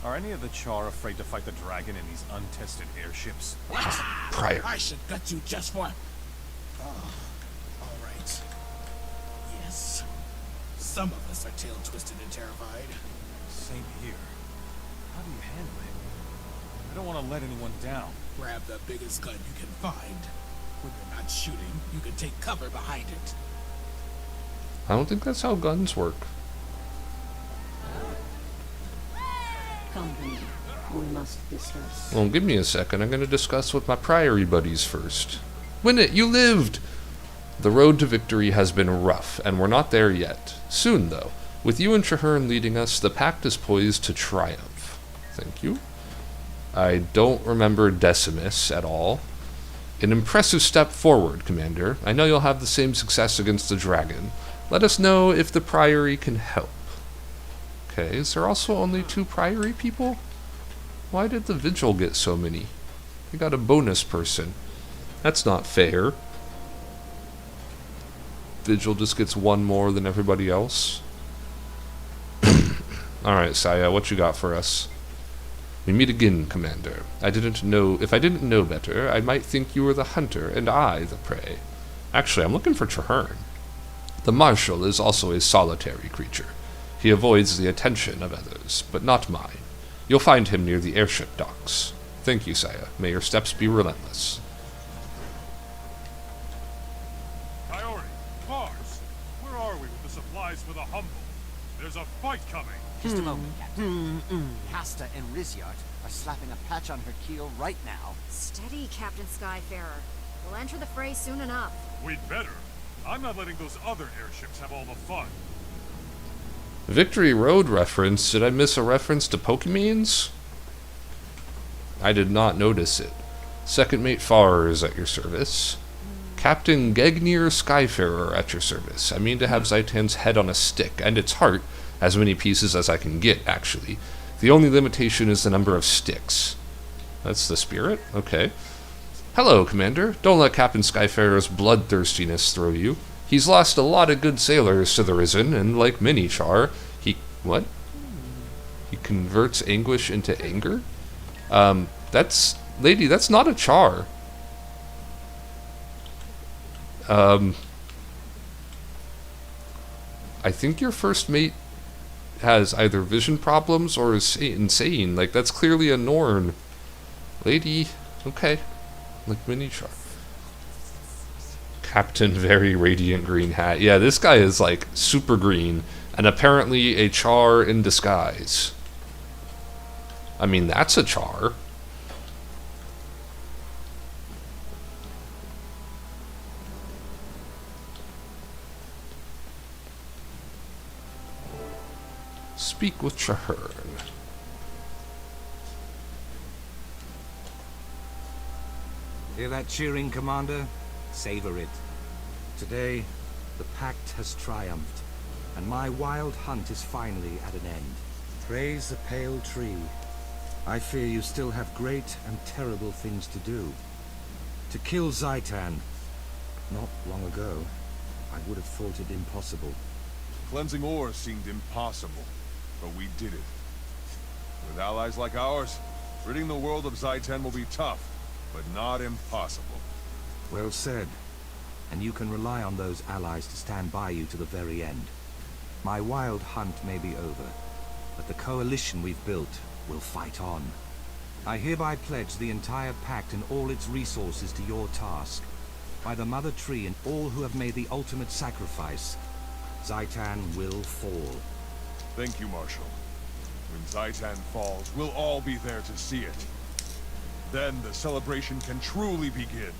Are any of the Char afraid to fight the dragon in these untested airships? What? Prior. I should gut you just for... Oh, all right. Yes. Some of us are tail-twisted and terrified. Same here. How do you handle it? I don't want to let anyone down. Grab the biggest gun you can find. When you're not shooting, you can take cover behind it. I don't think that's how guns work. Company, we must discuss. Well, give me a second. I'm going to discuss with my Priory buddies first. Win it! You lived! The road to victory has been rough, and we're not there yet. Soon, though. With you and Traherne leading us, the pact is poised to triumph. Thank you. I don't remember Decimus at all. An impressive step forward, Commander. I know you'll have the same success against the dragon. Let us know if the Priory can help. Okay, is there also only 2 Priory people? Why did the Vigil get so many? They got a bonus person. That's not fair. Vigil just gets 1 more than everybody else. Alright, Saya, what you got for us? We meet again, Commander. If I didn't know better, I might think you were the hunter and I the prey. Actually, I'm looking for Traherne. The Marshal is also a solitary creature. He avoids the attention of others, but not mine. You'll find him near the airship docks. Thank you, Saya. May your steps be relentless. Priori, Mars, where are we with the supplies for the Humble? There's a fight coming. Just a moment, Captain. Hasta and Rizyart are slapping a patch on her keel right now. Steady, Captain Skyfarer. We'll enter the fray soon enough. We'd better. I'm not letting those other airships have all the fun. Victory Road reference? Did I miss a reference to Pokemeans? I did not notice it. Second Mate Farr is at your service. Captain Gegnir Skyfarer at your service. I mean to have Zaitan's head on a stick, and its heart, as many pieces as I can get, actually. The only limitation is the number of sticks. That's the spirit? Okay. Hello, Commander. Don't let Captain Skyfarer's bloodthirstiness throw you. He's lost a lot of good sailors to the Risen, and like many Char, what? He converts anguish into anger? Lady, that's not a Char. I think your first mate has either vision problems or is insane. Like, that's clearly a Norn. Lady, okay. Like mini Char. Captain Very Radiant Green Hat. Yeah, this guy is like super green and apparently a char in disguise. I mean, that's a char. Speak with Traherne. Hear that cheering, Commander? Savor it. Today, the Pact has triumphed, and my wild hunt is finally at an end. Praise the pale tree. I fear you still have great and terrible things to do. To kill Zaitan. Not long ago, I would have thought it impossible. Cleansing ore seemed impossible, but we did it. With allies like ours, ridding the world of Zaitan will be tough, but not impossible. Well said. And you can rely on those allies to stand by you to the very end. My wild hunt may be over, but the coalition we've built will fight on. I hereby pledge the entire Pact and all its resources to your task. By the Mother Tree and all who have made the ultimate sacrifice, Zaitan will fall. Thank you, Marshal. When Zaitan falls, we'll all be there to see it. Then the celebration can truly begin.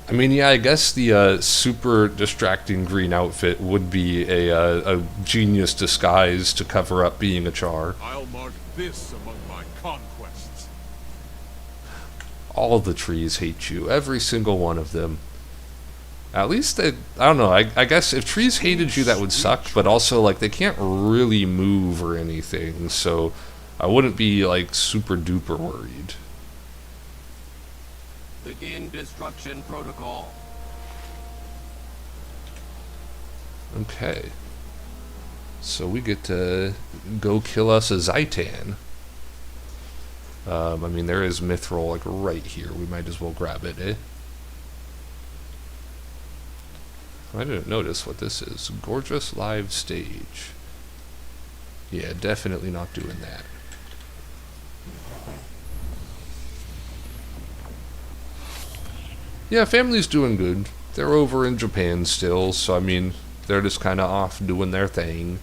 I mean, yeah, I guess the super distracting green outfit would be a genius disguise to cover up being a char. I'll mark this among my conquests. All of the trees hate you, every single one of them. At least they, I don't know, I guess if trees hated you that would suck, but also like they can't really move or anything, so I wouldn't be like super duper worried. Begin destruction protocol. Okay. So we get to go kill us a Zaitan. I mean, there is Mithril like right here. We might as well grab it, eh? I didn't notice what this is. Gorgeous live stage. Yeah, definitely not doing that. Yeah, family's doing good. They're over in Japan still, so I mean, they're just kind of off doing their thing.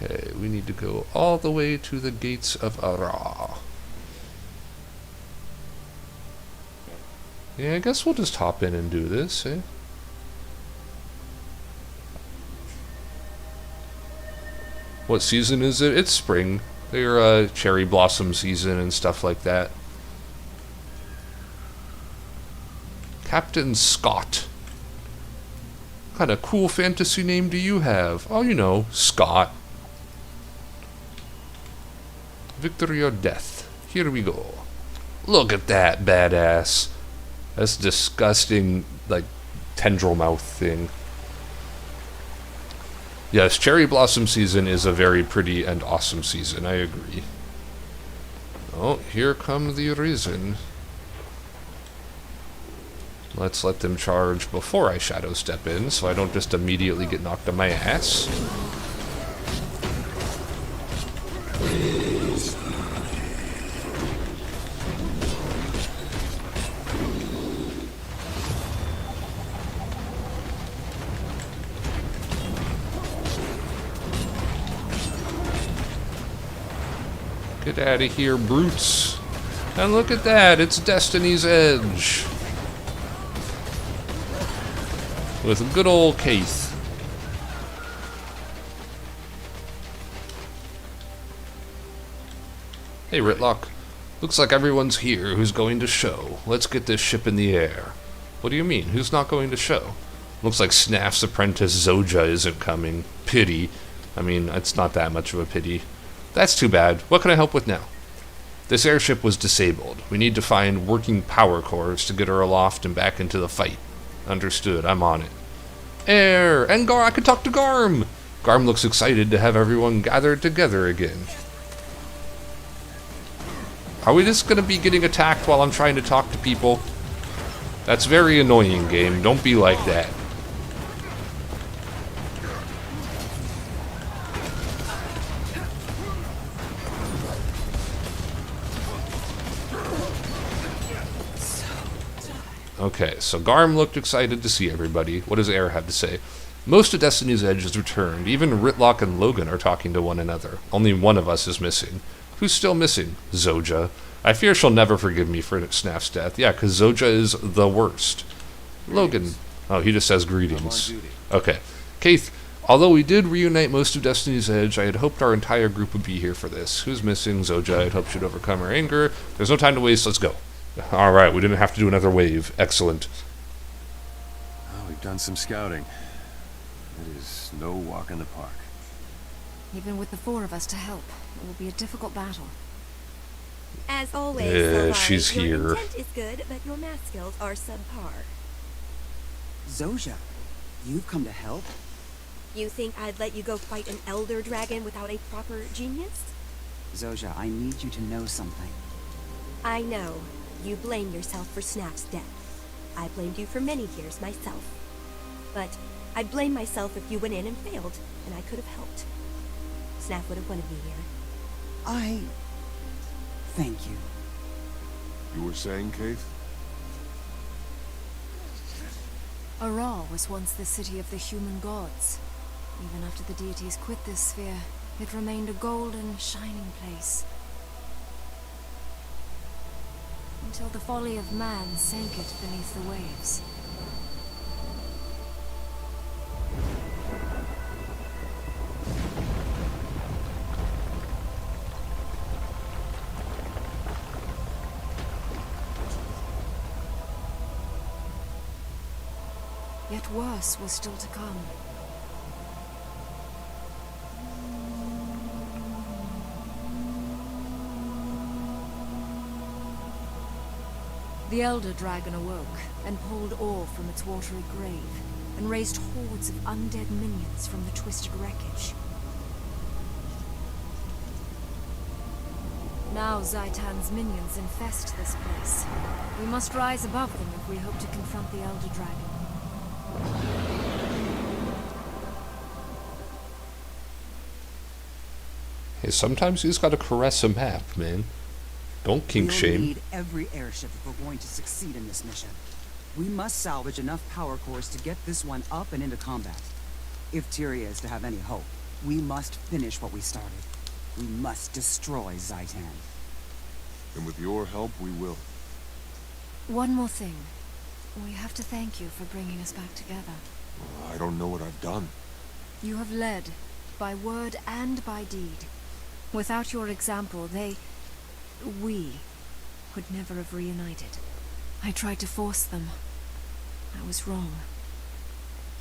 Okay, we need to go all the way to the gates of Ara. Yeah, I guess we'll just hop in and do this, eh? What season is it? It's spring. They're cherry blossom season and stuff like that. Captain Scott. What kind of cool fantasy name do you have? Oh, you know, Scott. Victory or death. Here we go. Look at that badass. That's disgusting, like, tendril mouth thing. Yes, cherry blossom season is a very pretty and awesome season, I agree. Oh, here come the Risen. Let's let them charge before I shadow step in, so I don't just immediately get knocked on my ass. Get out of here, brutes. And look at that, it's Destiny's Edge. With a good old Keith. Hey, Ritlock. Looks like everyone's here who's going to show. Let's get this ship in the air. What do you mean? Who's not going to show? Looks like Snaff's apprentice Zoja isn't coming. Pity. I mean, it's not that much of a pity. That's too bad. What can I help with now? This airship was disabled. We need to find working power cores to get her aloft and back into the fight. Understood. I'm on it. Air! And I can talk to Garm! Garm looks excited to have everyone gathered together again. Are we just going to be getting attacked while I'm trying to talk to people? That's very annoying, game. Don't be like that. Okay, so Garm looked excited to see everybody. What does Air have to say? Most of Destiny's Edge has returned. Even Ritlock and Logan are talking to one another. Only one of us is missing. Who's still missing? Zoja. I fear she'll never forgive me for Snaff's death. Yeah, because Zoja is the worst. Logan. Oh, he just says greetings. Okay. Keith, although we did reunite most of Destiny's Edge, I had hoped our entire group would be here for this. Who's missing? Zoja. I had hoped she'd overcome her anger. There's no time to waste. Let's go. Alright, we didn't have to do another wave. Excellent. Oh, we've done some scouting. It is no walk in the park. Even with the 4 of us to help, it will be a difficult battle. As always, Yeah, she's your here. intent is good, but your math skills are subpar. Zoja, you've come to help? You think I'd let you go fight an elder dragon without a proper genius? Zoja, I need you to know something. I know. You blame yourself for Snaff's death. I blamed you for many years myself. But I'd blame myself if you went in and failed, and I could have helped. Snaff would have wanted me here. Thank you. You were saying, Keith? Aral was once the city of the human gods. Even after the deities quit this sphere, it remained a golden, shining place. Until the folly of man sank it beneath the waves. Yet worse was still to come. The Elder Dragon awoke and pulled ore from its watery grave, and raised hordes of undead minions from the twisted wreckage. Now Zaitan's minions infest this place. We must rise above them if we hope to confront the Elder Dragon. Hey, sometimes you just gotta caress a map, man. Don't kink shame. We'll need every airship if we're going to succeed in this mission. We must salvage enough power cores to get this one up and into combat. If Tyria is to have any hope, we must finish what we started. We must destroy Zaitan. And with your help, we will. One more thing. We have to thank you for bringing us back together. I don't know what I've done. You have led, by word and by deed. Without your example, we would never have reunited. I tried to force them. I was wrong.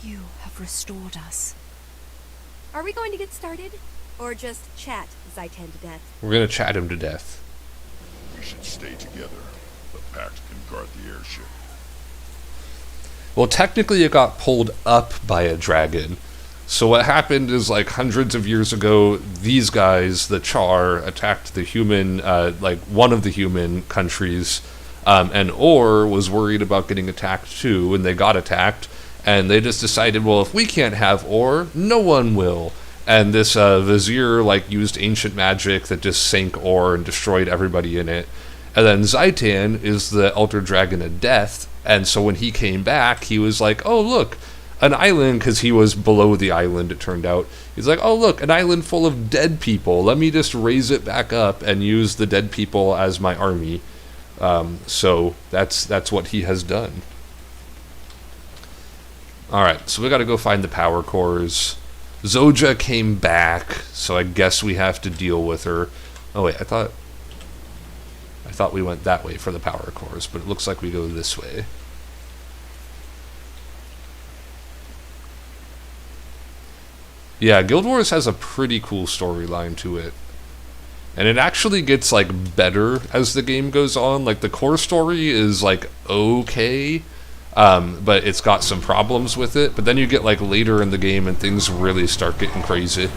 You have restored us. Are we going to get started? Or just chat Zaitan to death? We're gonna chat him to death. We should stay together. The Pact can guard the airship. Well, technically it got pulled up by a dragon. So what happened is, like, hundreds of years ago, these guys, the Char, attacked the human, one of the human countries, and Or was worried about getting attacked too, and they got attacked, and they just decided, well, if we can't have Or, no one will. And this Vizier, used ancient magic that just sank Or and destroyed everybody in it. And then Zaitan is the Elder Dragon of Death, and so when he came back, he was like, oh, look, an island, because he was below the island, it turned out. He's like, oh, look, an island full of dead people. Let me just raise it back up and use the dead people as my army. So that's what he has done. Alright, so we gotta go find the power cores. Zoja came back, so I guess we have to deal with her. Oh, wait, I thought we went that way for the power cores, but it looks like we go this way. Yeah, Guild Wars has a pretty cool storyline to it. And it actually gets, better as the game goes on. The core story is, okay, but it's got some problems with it. But then you get, later in the game and things really start getting crazy.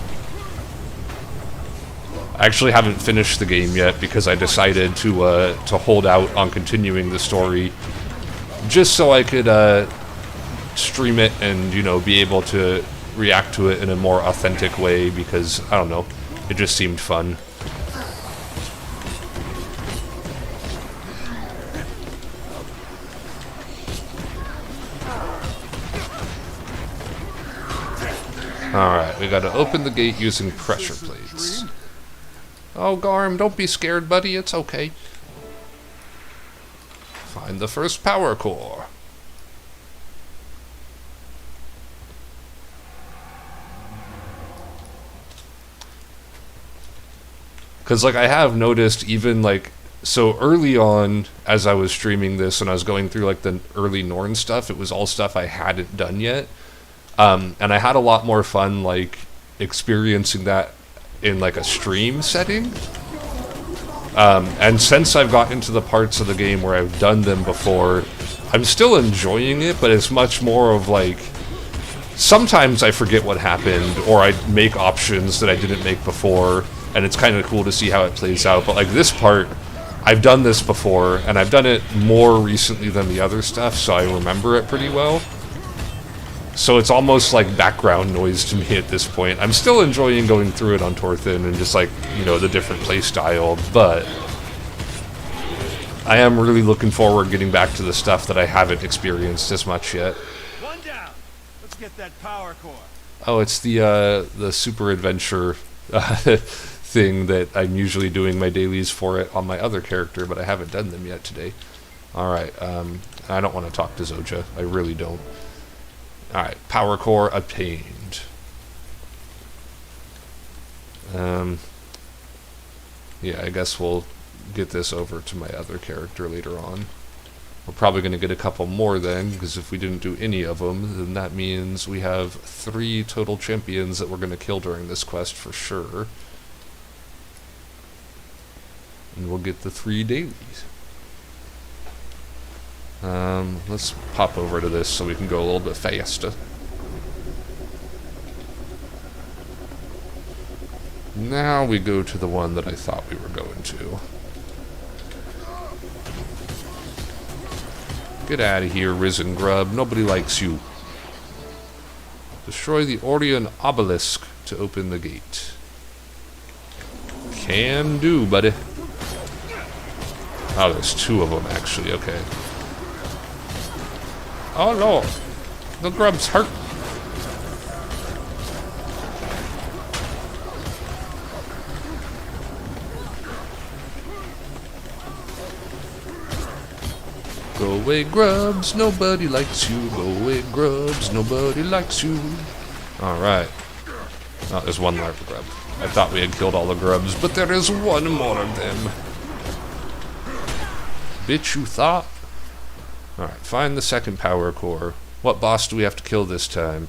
I actually haven't finished the game yet because I decided to hold out on continuing the story just so I could stream it and, be able to react to it in a more authentic way because, I don't know, it just seemed fun. Alright, we gotta open the gate using pressure plates. Oh, Garm, don't be scared, buddy. It's okay. Find the first power core. Because, like, I have noticed even, like, so early on, as I was streaming this and I was going through, like, the early Norn stuff, it was all stuff I hadn't done yet. And I had a lot more fun, like, experiencing that in, like, a stream setting. And since I've gotten into the parts of the game where I've done them before, I'm still enjoying it, but it's much more of, like, sometimes I forget what happened, or I make options that I didn't make before, and it's kind of cool to see how it plays out. But, like, this part, I've done this before, and I've done it more recently than the other stuff, so I remember it pretty well. So it's almost like background noise to me at this point. I'm still enjoying going through it on Torthin and just, like, you know, the different play style, but I am really looking forward getting back to the stuff that I haven't experienced as much yet. One down. Let's get that power core. Oh, it's the super adventure thing that I'm usually doing my dailies for it on my other character, but I haven't done them yet today. Alright, I don't want to talk to Zoja. I really don't. Alright, power core obtained. Yeah, I guess we'll get this over to my other character later on. We're probably going to get a couple more then, because if we didn't do any of them, then that means we have 3 total champions that we're going to kill during this quest for sure. And we'll get the 3 dailies. Let's pop over to this so we can go a little bit faster. Now we go to the one that I thought we were going to. Get out of here, Risen Grub. Nobody likes you. Destroy the Orion Obelisk to open the gate. Can do, buddy. Oh, there's 2 of them, actually. Okay. Oh, no. The grub's hurt. Go away, grubs. Nobody likes you. Go away, grubs. Nobody likes you. Alright. Oh, there's one larva grub. I thought we had killed all the grubs, but there is one more of them. Bitch, you thought? Alright, find the second power core. What boss do we have to kill this time?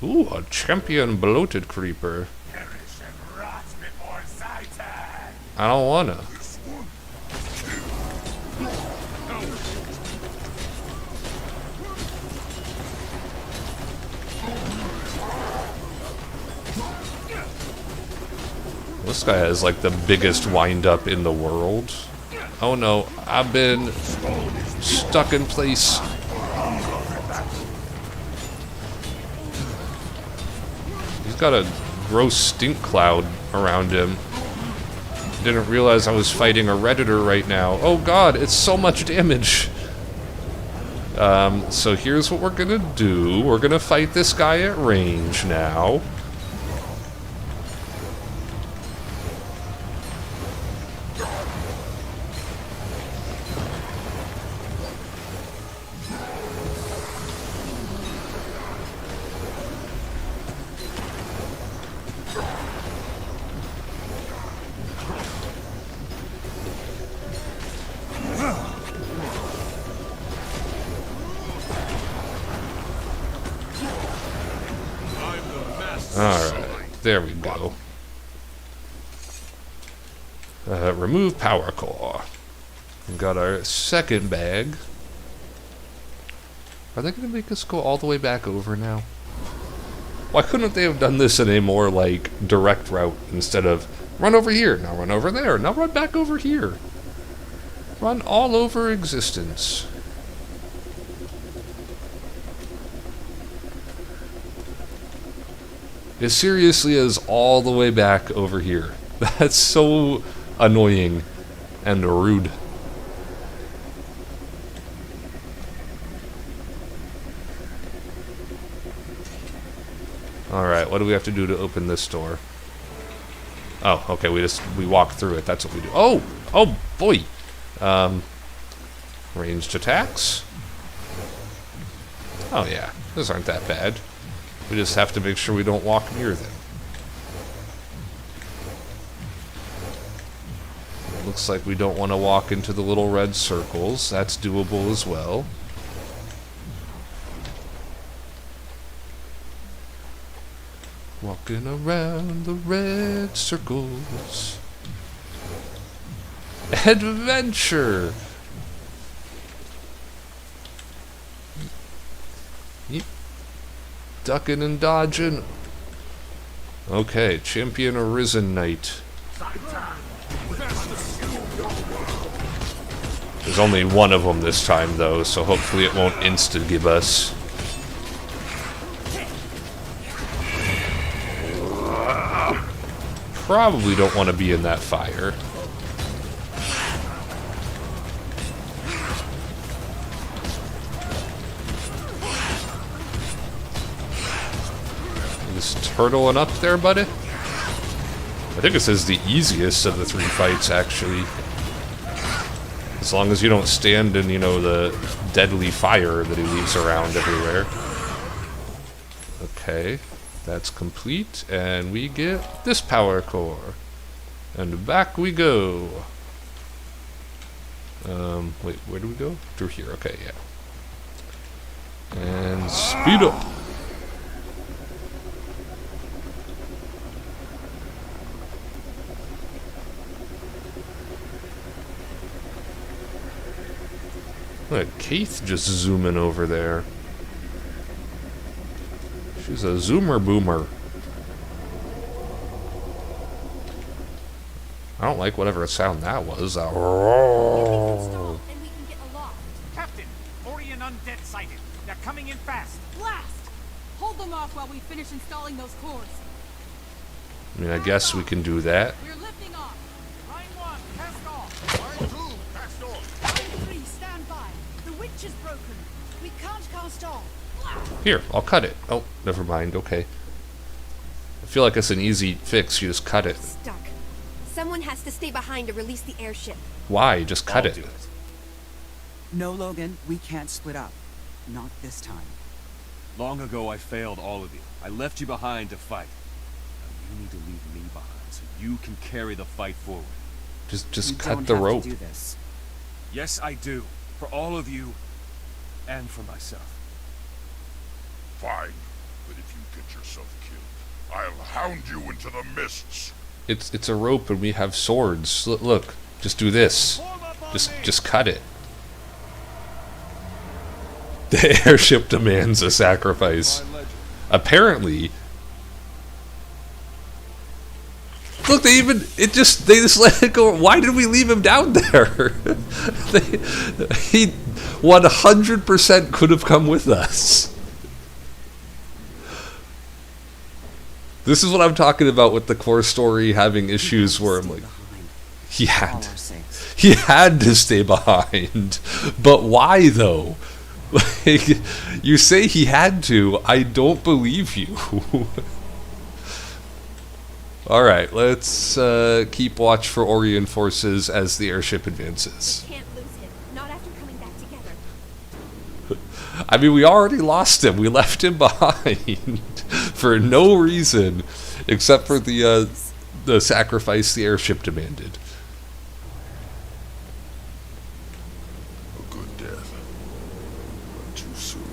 Ooh, a champion bloated creeper. I don't wanna. This guy has like the biggest wind-up in the world. Oh no, I've been stuck in place. He's got a gross stink cloud around him. Didn't realize I was fighting a Redditor right now. Oh god, it's so much damage. So here's what we're gonna do. We're gonna fight this guy at range now. Alright, there we go. Remove power core. We got our second bag. Are they going to make us go all the way back over now? Why couldn't they have done this in a more, like, direct route instead of run over here, now run over there, now run back over here? Run all over existence. It seriously is all the way back over here. That's so annoying and rude. Alright, what do we have to do to open this door? Oh, okay, we walk through it. That's what we do. Oh! Oh, boy! Ranged attacks. Oh, yeah. Those aren't that bad. We just have to make sure we don't walk near them. Looks like we don't want to walk into the little red circles. That's doable as well. Walking around the red circles. Adventure! Yeep. Ducking and dodging. Okay, champion arisen knight. There's only one of them this time, though, so hopefully it won't insta-give us. Probably don't want to be in that fire. Just turtling up there, buddy? I think this is the easiest of the 3 fights, actually. As long as you don't stand in, you know, the deadly fire that he leaves around everywhere. Okay, that's complete, and we get this power core. And back we go. Wait, where do we go? Through here, okay, yeah. And speed up! Look at Keith just zooming over there. She's a zoomer boomer. I don't like whatever sound that was. Captain, Orion undead sighted. They're coming in fast. Blast! Hold them off while we finish installing those cores. I mean, I guess we can do that. We're lifting off. Line 1, cast off. Line 2, cast off. Line 3, stand by. The witch is broken. We can't cast off. Here, I'll cut it. Oh, never mind, okay. I feel like it's an easy fix, you just cut it. Stuck. Someone has to stay behind to release the airship. Why? Just cut it. No, Logan, we can't split up. Not this time. Long ago, I failed all of you. I left you behind to fight. Now you need to leave me behind so you can carry the fight forward. Just cut the rope. Do this. Yes, I do. For all of you, and for myself. Fine, but if you get yourself killed, I'll hound you into the mists. It's a rope and we have swords. Look, just do this. Just cut it. The airship demands a sacrifice. Apparently. Look, they just let it go. Why did we leave him down there? He 100% could have come with us. This is what I'm talking about with the core story having issues where I'm like, he had to stay behind, but why though? Like, you say he had to, I don't believe you. Alright, let's keep watch for Orion forces as the airship advances. We can't lose him, not after coming back together. I mean, we already lost him. We left him behind for no reason except for the sacrifice the airship demanded. A good death. But too soon.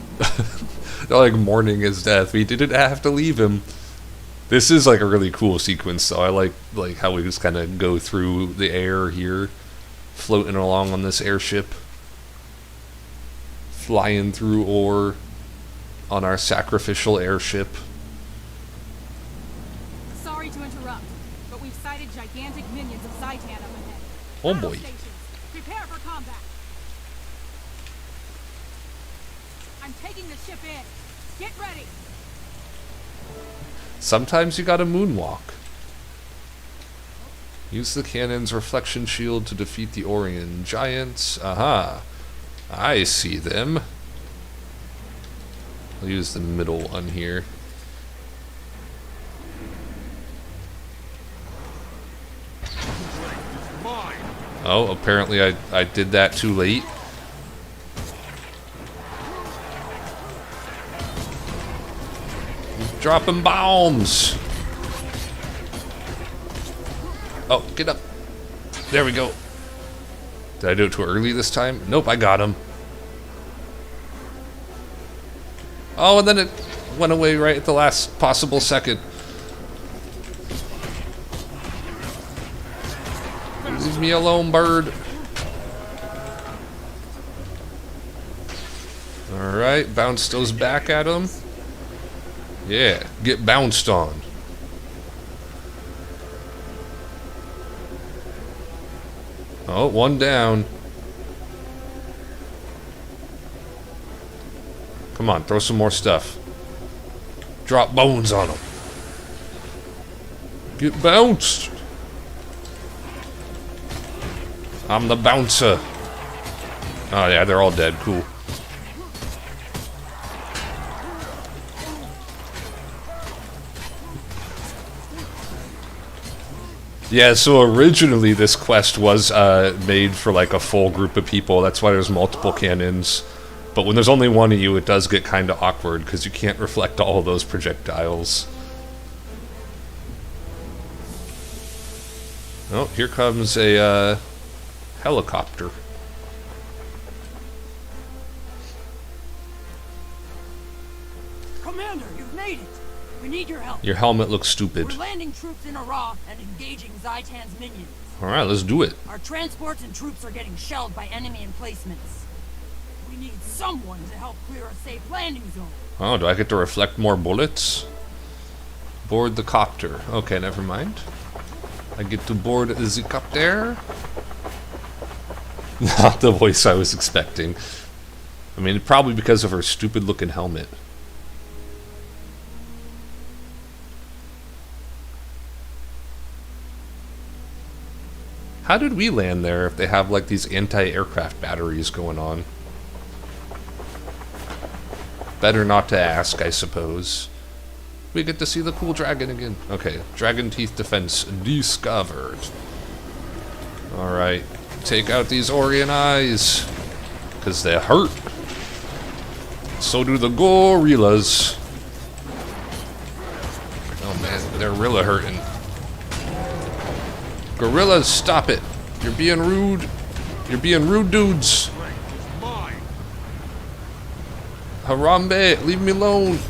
Not like mourning his death. We didn't have to leave him. This is like a really cool sequence, though. I like how we just kind of go through the air here, floating along on this airship, flying through ore on our sacrificial airship. Sorry to interrupt, but we've sighted gigantic minions of Zaitan up ahead. Oh boy. Stations, prepare for combat. I'm taking the ship in. Get ready. Sometimes you gotta moonwalk. Use the cannon's reflection shield to defeat the Orion giants. Aha. I see them. I'll use the middle one here. Oh, apparently I did that too late. Dropping bombs. Oh, get up. There we go. Did I do it too early this time? Nope, I got him. Oh, and then it went away right at the last possible second. Leave me alone, bird. Alright, bounce those back at him. Yeah, get bounced on. Oh, one down. Come on, throw some more stuff. Drop bones on them. Get bounced. I'm the bouncer. Oh yeah, they're all dead. Cool. Yeah, so originally this quest was made for like a full group of people. That's why there's multiple cannons. But when there's only one of you, it does get kind of awkward because you can't reflect all of those projectiles. Oh, here comes a helicopter. Commander, you've made it. We need your help. Your helmet looks stupid. We're landing troops in Iraq and engaging Zaitan's minions. Alright, let's do it. Our transports and troops are getting shelled by enemy emplacements. We need someone to help clear a safe landing zone. Oh, do I get to reflect more bullets? Board the copter. Okay, never mind. I get to board the copter. Not the voice I was expecting. I mean, probably because of her stupid looking helmet. How did we land there if they have like these anti-aircraft batteries going on? Better not to ask, I suppose. We get to see the cool dragon again. Okay, dragon teeth defense discovered. Alright, take out these Orion eyes. Because they hurt. So do the gorillas. Oh man, they're really hurting. Gorillas, stop it. You're being rude. You're being rude, dudes. Harambe, leave me alone.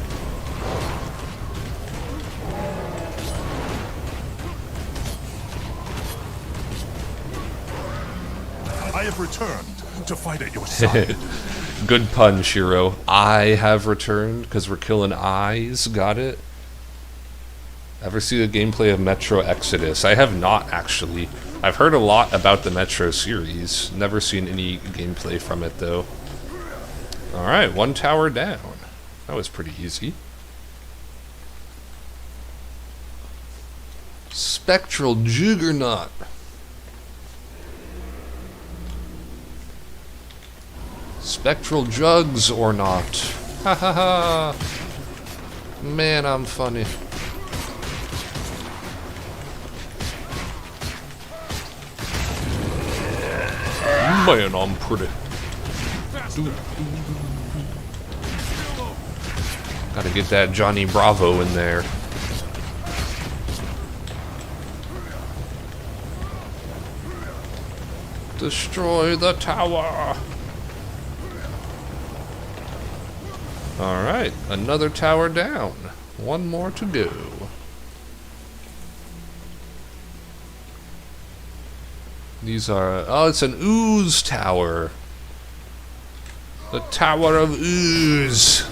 I have returned to fight at your side. Good pun, Shiro. I have returned because we're killing eyes. Got it? Ever see the gameplay of Metro Exodus? I have not, actually. I've heard a lot about the Metro series. Never seen any gameplay from it, though. Alright, one tower down. That was pretty easy. Spectral Juggernaut. Spectral jugs or not. Ha ha ha. Man, I'm funny. Man, I'm pretty. Gotta get that Johnny Bravo in there. Destroy the tower. Alright, another tower down. One more to go. These are... oh, it's an ooze tower. The Tower of Ooze.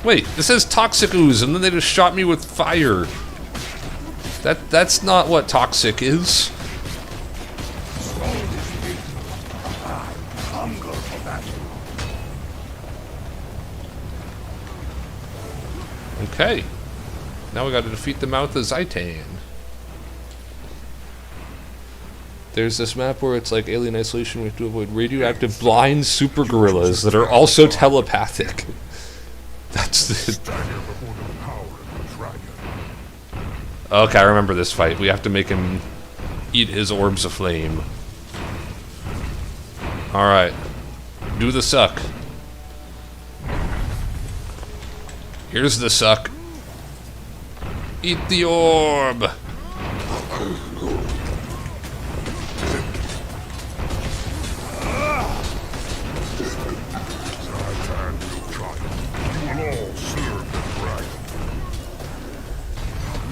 Wait, this says toxic ooze, and then they just shot me with fire. That's not what toxic is. Okay. Now we gotta defeat the mouth of Zaitan. There's this map where it's like alien isolation. We have to avoid radioactive blind super gorillas that are also telepathic. That's the... okay, I remember this fight. We have to make him Eat his orbs of flame. Alright. Do the suck. Here's the suck. Eat the orb!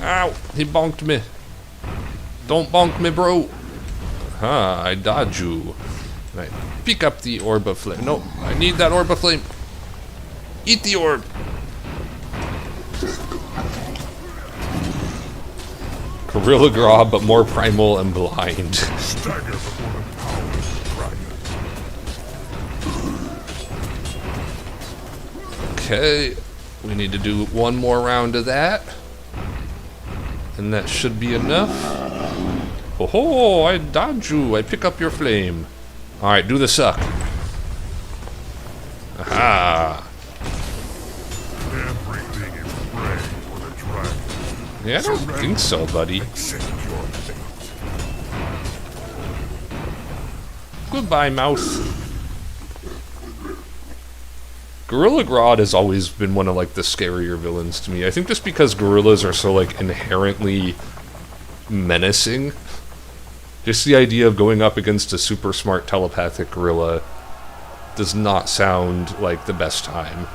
Ow! He bonked me. Don't bonk me, bro. Huh, I dodge you. Right. Pick up the orb of flame. No, I need that orb of flame. Eat the orb. Gorilla Grob, but more primal and blind. Okay, we need to do one more round of that. And that should be enough. Oh ho, I dodge you. I pick up your flame. Alright, do the suck. Aha. Yeah, I don't think so, buddy. Goodbye, mouse. Gorilla Grodd has always been one of, like, the scarier villains to me. I think just because gorillas are so, like, inherently menacing. Just the idea of going up against a super smart telepathic gorilla does not sound like the best time.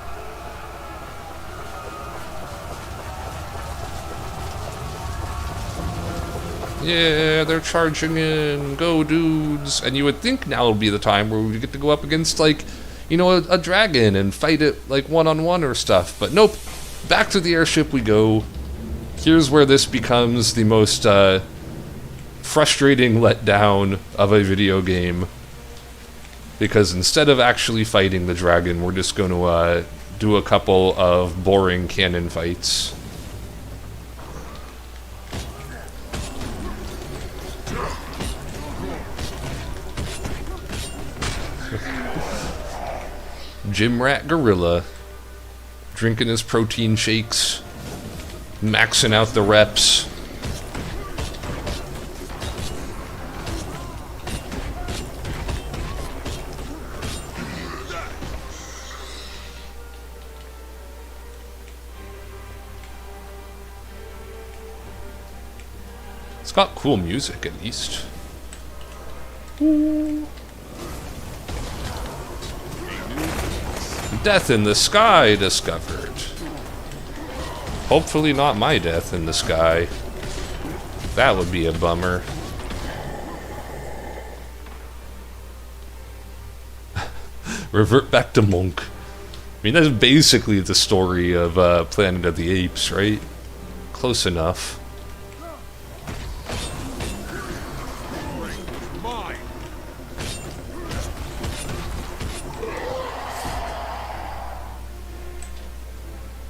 Yeah, they're charging in. Go, dudes. And you would think now would be the time where we get to go up against, like, you know, a dragon and fight it, like, one-on-one or stuff. But nope. Back to the airship we go. Here's where this becomes the most, frustrating letdown of a video game. Because instead of actually fighting the dragon, we're just going to, do a couple of boring cannon fights. Gym Rat Gorilla, drinking his protein shakes, maxing out the reps. It's got cool music, at least. Ooh. Death in the sky discovered. Hopefully not my death in the sky. That would be a bummer. Revert back to Monk. I mean, that's basically the story of Planet of the Apes, right? Close enough.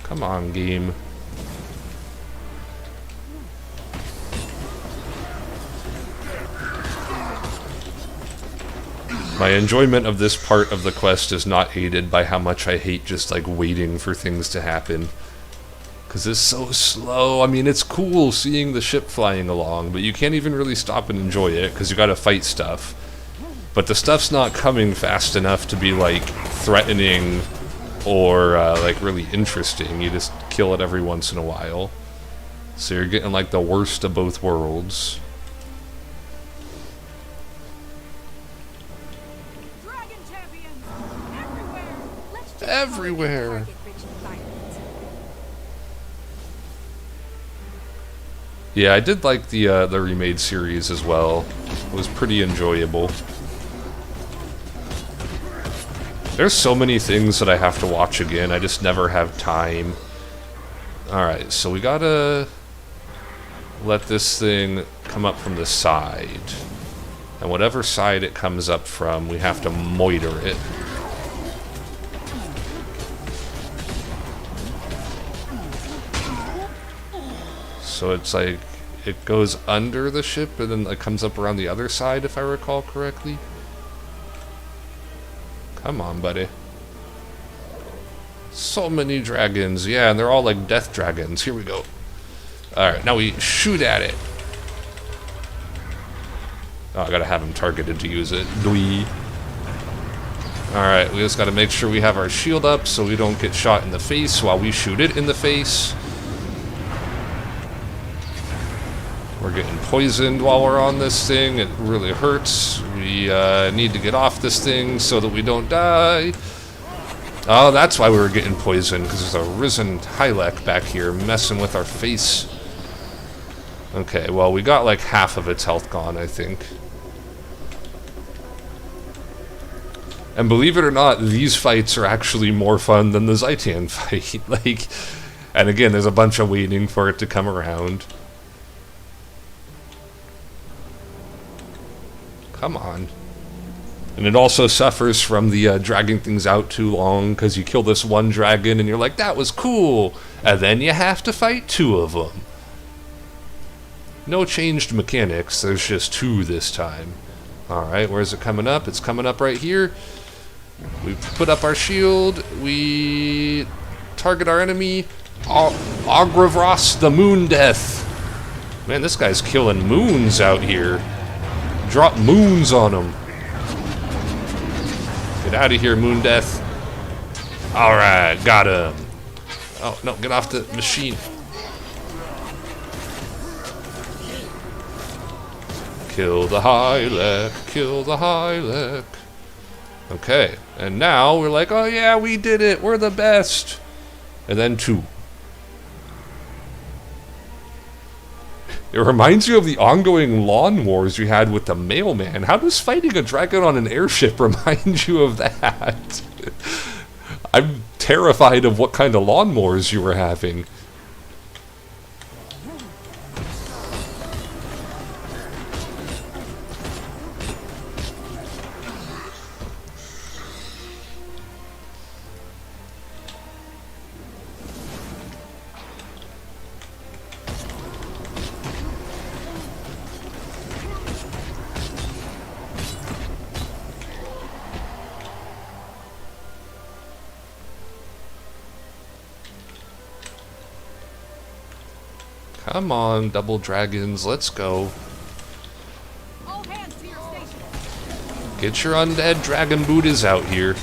Come on, game. My enjoyment of this part of the quest is not aided by how much I hate just, like, waiting for things to happen. Because it's so slow. I mean, it's cool seeing the ship flying along, but you can't even really stop and enjoy it, because you gotta fight stuff. But the stuff's not coming fast enough to be, like, threatening or, like, really interesting. You just kill it every once in a while. So you're getting, like, the worst of both worlds. Dragon champions everywhere. Let's just Everywhere. Yeah, I did like the remade series as well. It was pretty enjoyable. There's so many things that I have to watch again, I just never have time. Alright, so we gotta let this thing come up from the side. And whatever side it comes up from, we have to moiter it. So it's like, it goes under the ship and then it comes up around the other side, if I recall correctly. Come on, buddy. So many dragons. Yeah, and they're all like death dragons. Here we go. Alright, now we shoot at it. Oh, I gotta have him targeted to use it. Dwee. Alright, we just gotta make sure we have our shield up so we don't get shot in the face while we shoot it in the face. We're getting poisoned while we're on this thing. It really hurts. We need to get off this thing so that we don't die. Oh, that's why we were getting poisoned, because there's a risen Hylek back here messing with our face. Okay, well, we got like half of its health gone, I think. And believe it or not, these fights are actually more fun than the Zaitan fight. Like, and again, there's a bunch of waiting for it to come around. Come on. And it also suffers from the dragging things out too long, because you kill this one dragon and you're like, that was cool! And then you have to fight 2 of them. No changed mechanics, there's just 2 this time. Alright, where's it coming up? It's coming up right here. We put up our shield, we target our enemy. Agravros the Moon Death. Man, this guy's killing moons out here. Drop moons on him. Get out of here, Moon Death. Alright, got him. Oh, no, get off the machine. Kill the Hylek, kill the Hylek. Okay, and now we're like, oh yeah, we did it, we're the best. And then 2. It reminds you of the ongoing lawn wars you had with the mailman. How does fighting a dragon on an airship remind you of that? I'm terrified of what kind of lawnmowers you were having. Come on, double dragons, let's go. All hands to your station. Get your undead dragon Buddhas out here.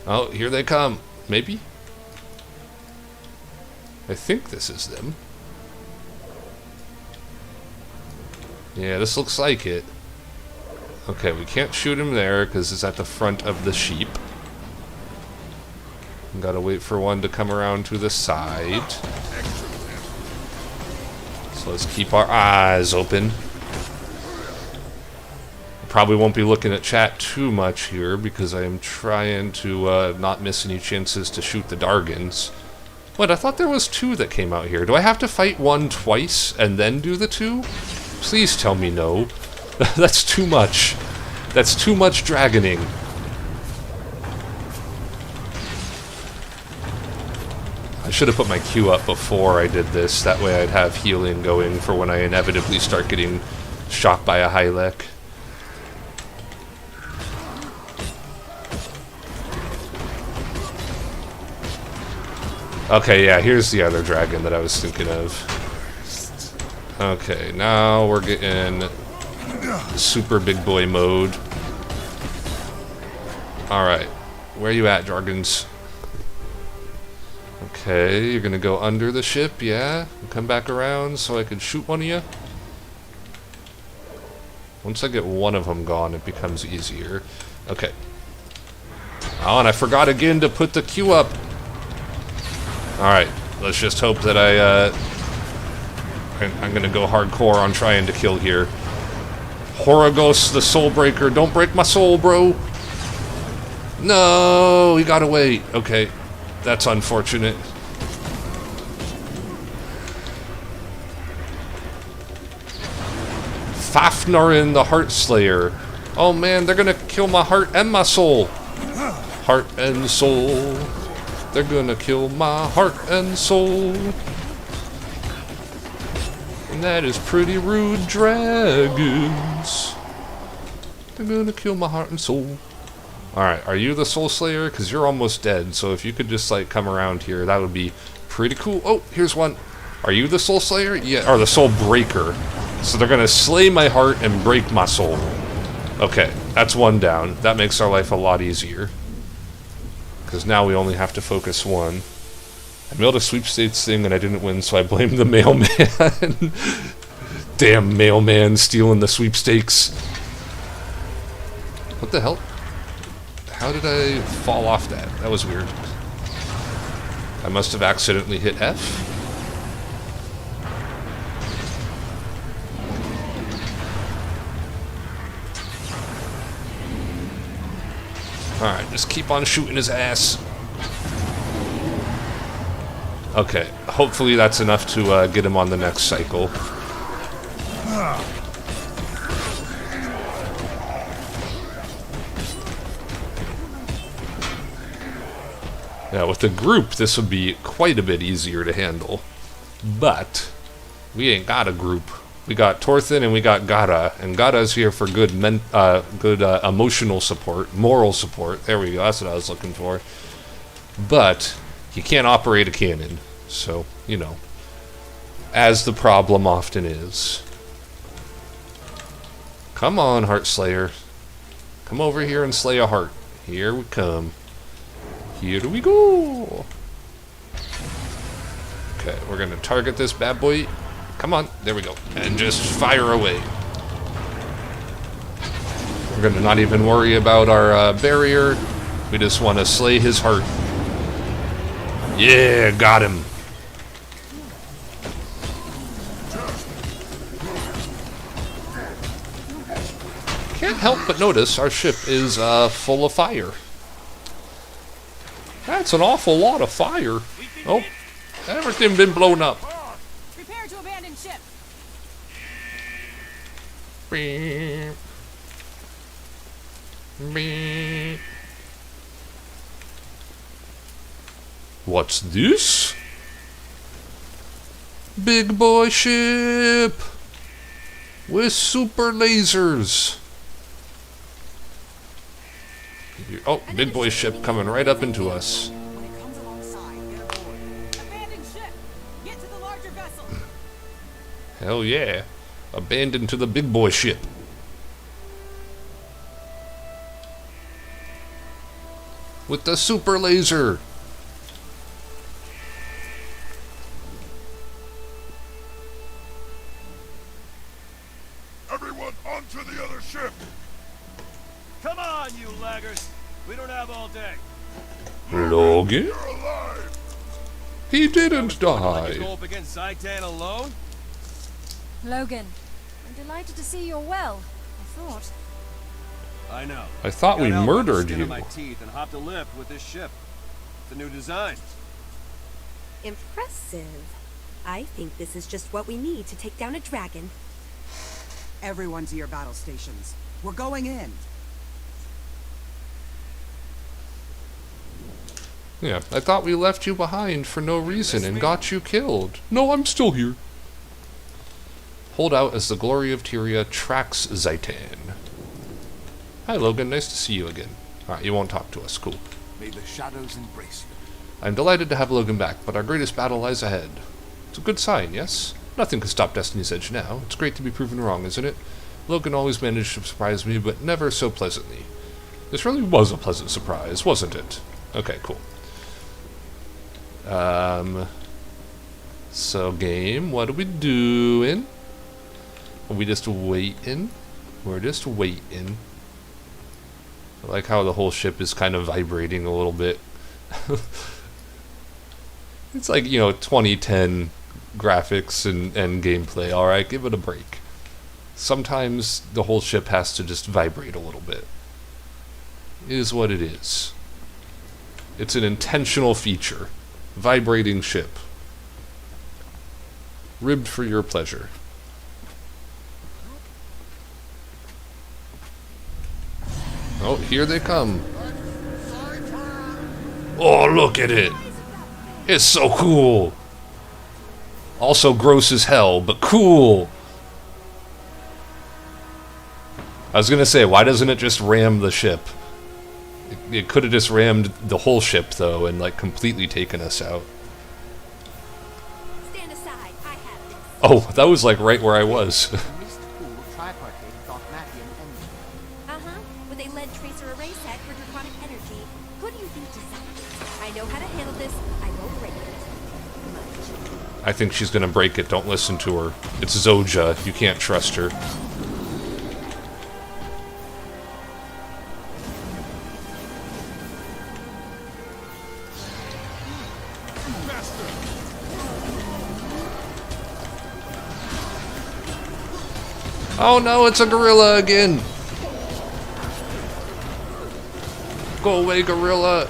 Oh, here they come. Maybe? I think this is them. Yeah, this looks like it. Okay, we can't shoot him there because it's at the front of the sheep. Gotta wait for one to come around to the side. So let's keep our eyes open. Probably won't be looking at chat too much here because I am trying to not miss any chances to shoot the Dargans. What, I thought there was 2 that came out here. Do I have to fight 1 twice and then do the 2? Please tell me no. That's too much. That's too much dragoning. I should have put my Q up before I did this. That way I'd have healing going for when I inevitably start getting shot by a Hylek. Okay, yeah, here's the other dragon that I was thinking of. Okay, now we're getting super big boy mode. Alright, where you at, dragons? Okay, you're gonna go under the ship, yeah? And come back around so I can shoot one of you? Once I get one of them gone, it becomes easier. Okay. Oh, and I forgot again to put the Q up. Alright, let's just hope that I'm gonna go hardcore on trying to kill here. Horagos the Soulbreaker, don't break my soul, bro! No, he got away. Okay, that's unfortunate. Fafnarin the Heartslayer. Oh man, they're gonna kill my heart and my soul. Heart and soul. They're gonna kill my heart and soul. And that is pretty rude, dragons. They're gonna kill my heart and soul. Alright, are you the Soul Slayer? Because you're almost dead, so if you could just, like, come around here, that would be pretty cool. Oh, here's one. Are you the Soul Slayer? Yeah, or the Soul Breaker. So they're gonna slay my heart and break my soul. Okay, that's one down. That makes our life a lot easier. Because now we only have to focus one. I mailed a sweepstakes thing and I didn't win, so I blame the mailman. Damn mailman stealing the sweepstakes. What the hell? How did I fall off that? That was weird. I must have accidentally hit F. Alright, just keep on shooting his ass. Okay, hopefully that's enough to get him on the next cycle. Now, with the group, this would be quite a bit easier to handle. But we ain't got a group. We got Torthin and we got Gara, and Gara's here for good emotional support, moral support. There we go, that's what I was looking for. But he can't operate a cannon, so, you know, as the problem often is. Come on, Heart Slayer. Come over here and slay a heart. Here we come. Here we go. Okay, we're gonna target this bad boy. Come on, there we go. And just fire away. We're gonna not even worry about our barrier. We just want to slay his heart. Yeah, got him. Can't help but notice our ship is full of fire. That's an awful lot of fire. Oh, everything been blown up. Prepare to abandon ship. Beep. Beep. What's this? Big boy ship with super lasers. Oh, big boy ship coming right up into us. Abandon ship. Get to the larger vessel. Hell yeah. Abandoned to the big boy ship. With the super laser. Everyone onto the other ship! Come on, you laggards. We don't have all day. Logan? You're alive! He didn't Like die. to go up against Zaitan alone? Logan, I'm delighted to see you're well. I thought. I know. I thought we Got out by the murdered skin you. of my teeth and hopped a lift with this ship. It's a new design. Impressive. I think this is just what we need to take down a dragon. Everyone to your battle stations. We're going in. Yeah, I thought we left you behind for no reason and got you killed. No, I'm still here. Hold out as the glory of Tyria tracks Zaitan. Hi, Logan. Nice to see you again. Alright, you won't talk to us. Cool. May the shadows embrace you. I'm delighted to have Logan back, but our greatest battle lies ahead. It's a good sign, yes? Nothing can stop Destiny's Edge now. It's great to be proven wrong, isn't it? Logan always managed to surprise me, but never so pleasantly. This really was a pleasant surprise, wasn't it? Okay, cool. So game, what are we doing? Are we just waiting? We're just waiting. I like how the whole ship is kind of vibrating a little bit. It's like, you know, 2010 graphics and gameplay. Alright, give it a break. Sometimes the whole ship has to just vibrate a little bit. It is what it is. It's an intentional feature. Vibrating ship. Ribbed for your pleasure. Oh, here they come. Oh, look at it. It's so cool. Also gross as hell, but cool. I was gonna say, why doesn't it just ram the ship? It could have just rammed the whole ship, though, and, like, completely taken us out. Stand aside. Oh, that was like right where I was. Uh-huh, with a lead tracer array set for draconic energy. Who do you think designed it? I know how to handle this. I won't break it. I think she's gonna break it. Don't listen to her. It's Zoja. You can't trust her. Oh no, it's a gorilla again! Go away, gorilla!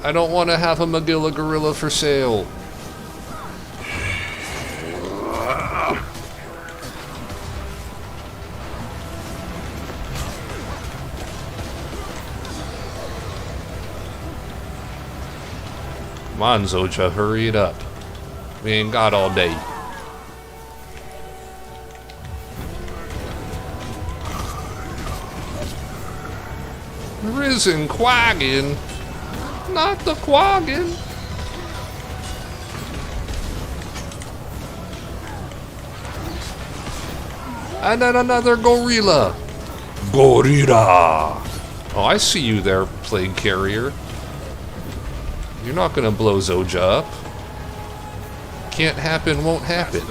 I don't want to have a Magilla gorilla for sale. Come on, Zoja, hurry it up. We ain't got all day. Risen Quaggin. Not the Quaggin. And then another gorilla. Gorilla. Oh, I see you there, Plague Carrier. You're not gonna blow Zoja up. Can't happen, won't happen.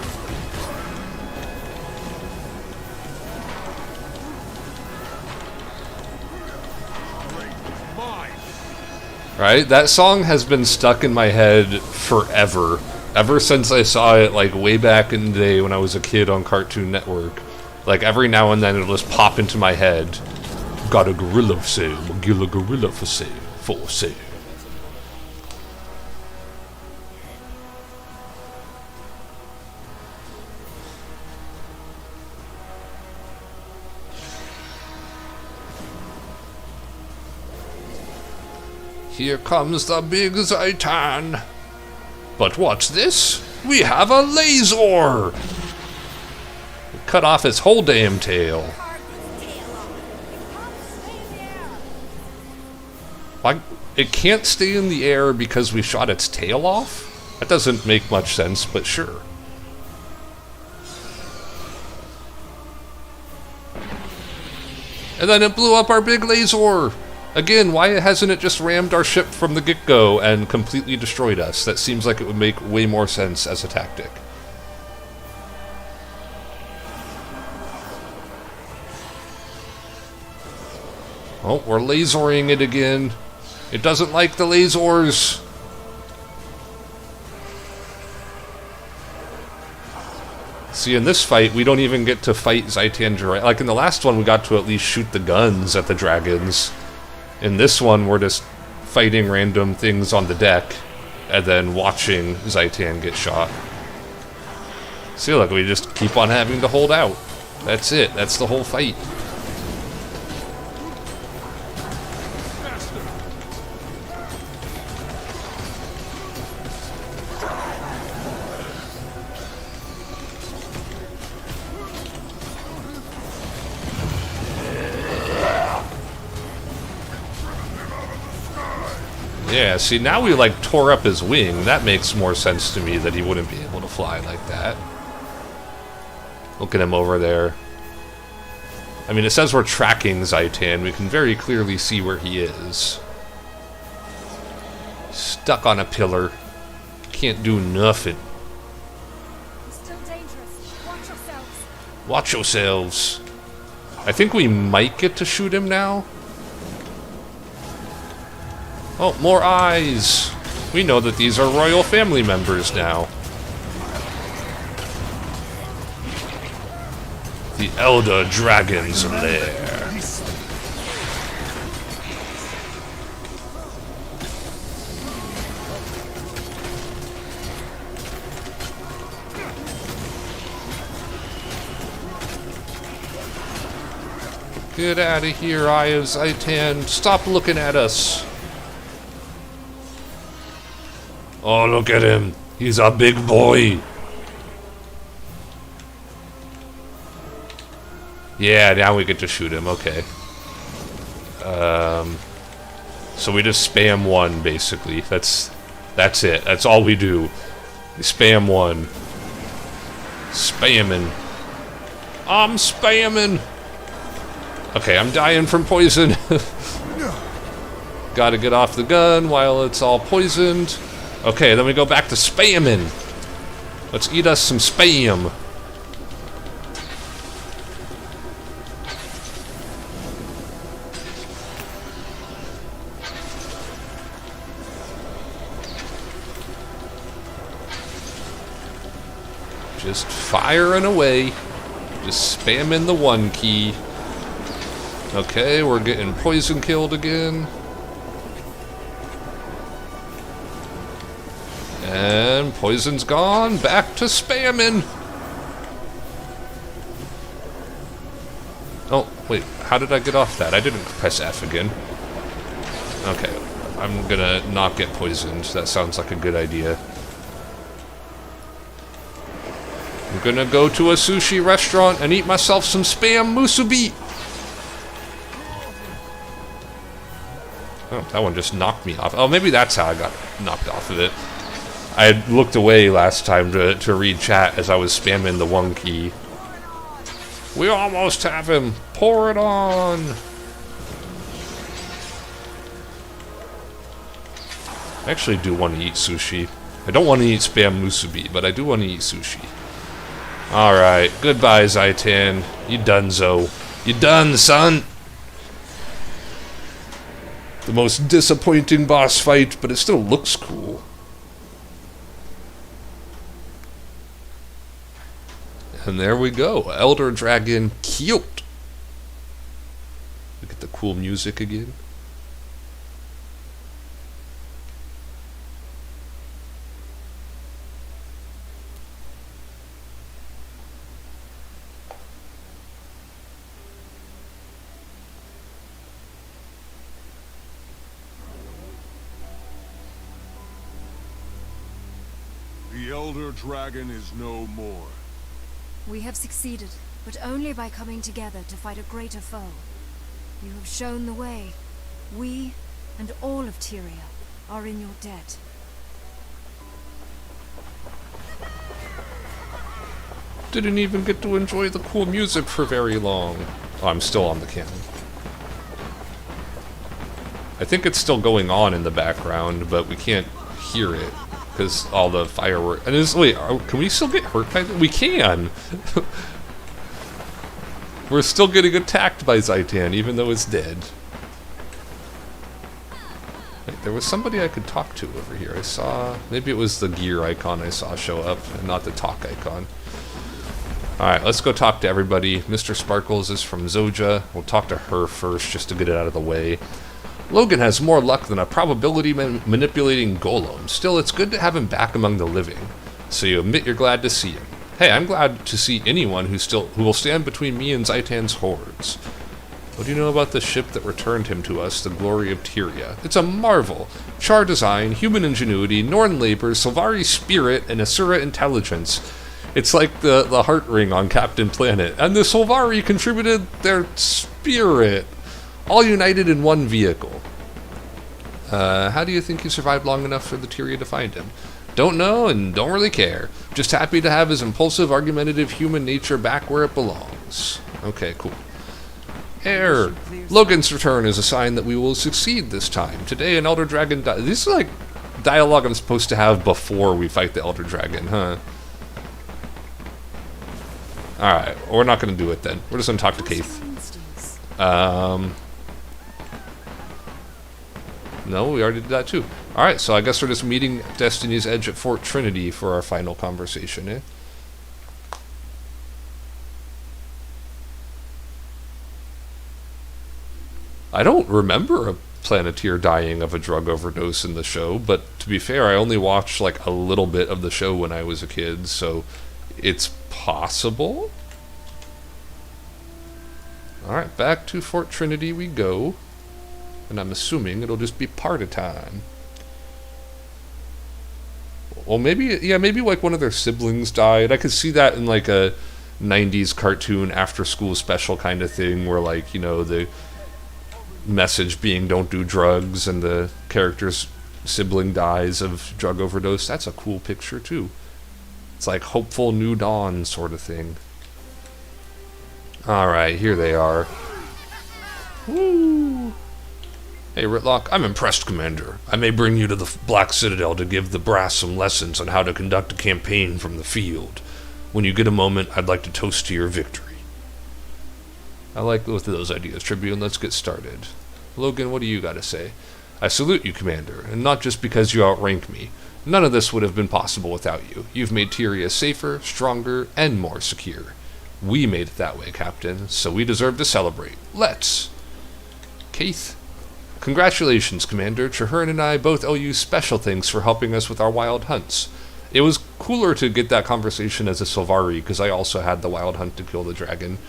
Right? That song has been stuck in my head forever. Ever since I saw it, like, way back in the day when I was a kid on Cartoon Network. Like, every now and then it'll just pop into my head. Got a gorilla for sale. Magilla gorilla for sale. For sale. Here comes the big Zaitan. But what's this? We have a laser! Cut off its whole damn tail. Why? It can't stay in the air because we shot its tail off? That doesn't make much sense, but sure. And then it blew up our big laser! Again, why hasn't it just rammed our ship from the get-go and completely destroyed us? That seems like it would make way more sense as a tactic. Oh, we're lasering it again. It doesn't like the lasers. See, in this fight, we don't even get to fight Zaitan direct. Like in the last one, we got to at least shoot the guns at the dragons. In this one, we're just fighting random things on the deck and then watching Zaitan get shot. See, look, we just keep on having to hold out. That's it. That's the whole fight. Yeah, see, now we, like, tore up his wing. That makes more sense to me that he wouldn't be able to fly like that. Look at him over there. I mean, it says we're tracking Zaitan. We can very clearly see where he is. Stuck on a pillar. Can't do nothing. He's still dangerous. Watch yourselves. Watch yourselves. I think we might get to shoot him now. Oh, more eyes! We know that these are royal family members now. The Elder Dragon's Lair. Get out of here, Eye of Zaitan. Stop looking at us. Oh, look at him. He's a big boy. Yeah, now we get to shoot him. Okay. So we just spam one, basically. That's it. That's all we do. We spam one. Spamming. I'm spamming. Okay, I'm dying from poison. Gotta get off the gun while it's all poisoned. Okay, then we go back to spamming. Let's eat us some spam. Just firing away. Just spamming the 1 key. Okay, we're getting poison killed again. And poison's gone. Back to spamming. Oh, wait. How did I get off that? I didn't press F again. Okay. I'm gonna not get poisoned. That sounds like a good idea. I'm gonna go to a sushi restaurant and eat myself some spam musubi. Oh, that one just knocked me off. Oh, maybe that's how I got knocked off of it. I had looked away last time to read chat as I was spamming the 1 key. We almost have him. Pour it on. I actually do want to eat sushi. I don't want to eat spam musubi, but I do want to eat sushi. Alright, goodbye, Zaitan. You donezo. You done, son! The most disappointing boss fight, but it still looks cool. And there we go. Elder Dragon killed. Look at the cool music again. The Elder Dragon is no more. We have succeeded, but only by coming together to fight a greater foe. You have shown the way. We, and all of Tyria, are in your debt. Didn't even get to enjoy the cool music for very long. Oh, I'm still on the camera. I think it's still going on in the background, but we can't hear it because all the fireworks. And wait, can we still get hurt by that? We can. We're still getting attacked by Zaitan, even though it's dead. Wait, there was somebody I could talk to over here. I saw, maybe it was the gear icon I saw show up, and not the talk icon. Alright, let's go talk to everybody. Mr. Sparkles is from Zoja. We'll talk to her first, just to get it out of the way. Logan has more luck than a probability manipulating golem. Still, it's good to have him back among the living. So you admit you're glad to see him. Hey, I'm glad to see anyone who will stand between me and Zaitan's hordes. What do you know about the ship that returned him to us, the glory of Tyria? It's a marvel. Char design, human ingenuity, Norn labor, Sylvari spirit, and Asura intelligence. It's like the heart ring on Captain Planet. And the Sylvari contributed their spirit. All united in one vehicle. How do you think he survived long enough for the Tyria to find him? Don't know and don't really care. Just happy to have his impulsive, argumentative human nature back where it belongs. Okay, cool. Air. Logan's return is a sign that we will succeed this time. Today an Elder Dragon died. This is like dialogue I'm supposed to have before we fight the Elder Dragon, huh? Alright, well, we're not going to do it then. We're just going to talk to Keith. No, we already did that too. Alright, so I guess we're just meeting Destiny's Edge at Fort Trinity for our final conversation, eh? I don't remember a Planeteer dying of a drug overdose in the show, but to be fair, I only watched like a little bit of the show when I was a kid, so it's possible? Alright, back to Fort Trinity we go. And I'm assuming it'll just be party time. Well, maybe, yeah, maybe like one of their siblings died. I could see that in like a 90s cartoon after-school special kind of thing where, like, you know, the message being don't do drugs and the character's sibling dies of drug overdose. That's a cool picture, too. It's like hopeful new dawn sort of thing. Alright, here they are. Woo! Hey, Ritlock, I'm impressed, Commander. I may bring you to the Black Citadel to give the brass some lessons on how to conduct a campaign from the field. When you get a moment, I'd like to toast to your victory. I like both of those ideas, Tribune. Let's get started. Logan, what do you got to say? I salute you, Commander, and not just because you outrank me. None of this would have been possible without you. You've made Tyria safer, stronger, and more secure. We made it that way, Captain, so we deserve to celebrate. Let's! Keith? Congratulations, Commander. Traherne and I both owe you special thanks for helping us with our wild hunts. It was cooler to get that conversation as a Sylvari, because I also had the wild hunt to kill the dragon.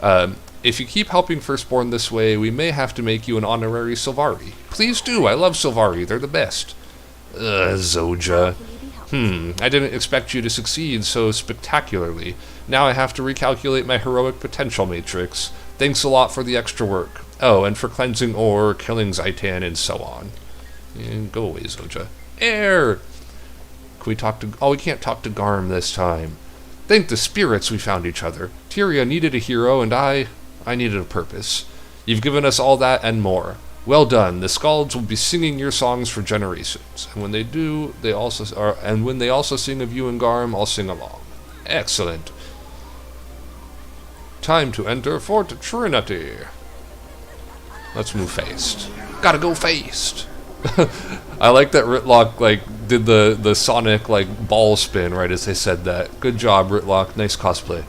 If you keep helping Firstborn this way, we may have to make you an honorary Sylvari. Please do, I love Sylvari, they're the best. Zoja. I didn't expect you to succeed so spectacularly. Now I have to recalculate my heroic potential matrix. Thanks a lot for the extra work. Oh, and for cleansing ore, killing Zaitan, and so on. Go away, Zoja. Air! Can we talk to... Oh, we can't talk to Garm this time. Thank the spirits we found each other. Tyria needed a hero, and I needed a purpose. You've given us all that and more. Well done. The Skalds will be singing your songs for generations. And when they do, when they also sing of you and Garm, I'll sing along. Excellent. Time to enter Fort Trinity. Let's move fast. Gotta go fast. I like that Ritlock did the Sonic ball spin right as they said that. Good job, Ritlock. Nice cosplay.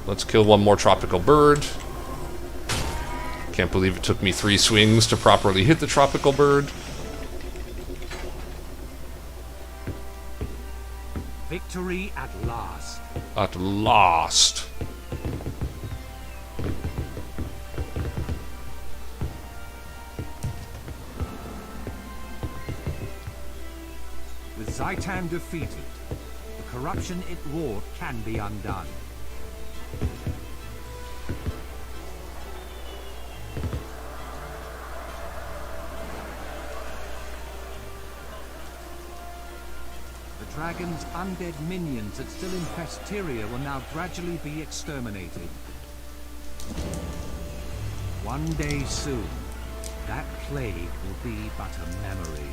Let's kill one more tropical bird. Can't believe it took me 3 swings to properly hit the tropical bird. Victory at last. At last. With Zaitan defeated, the corruption it wrought can be undone. The dragon's undead minions that still infest Tyria will now gradually be exterminated. One day soon, that plague will be but a memory.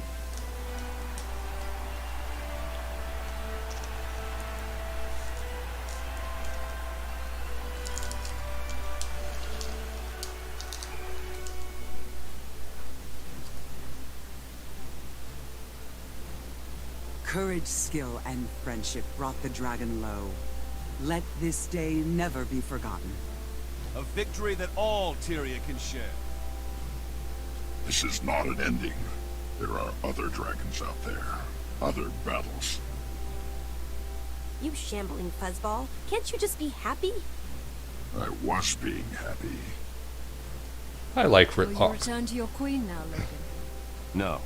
Courage, skill, and friendship brought the dragon low. Let this day never be forgotten. A victory that all Tyria can share. This is not an ending. There are other dragons out there. Other battles. You shambling fuzzball. Can't you just be happy? I was being happy. I like Will you Ritlock. return to your queen now, Logan? No.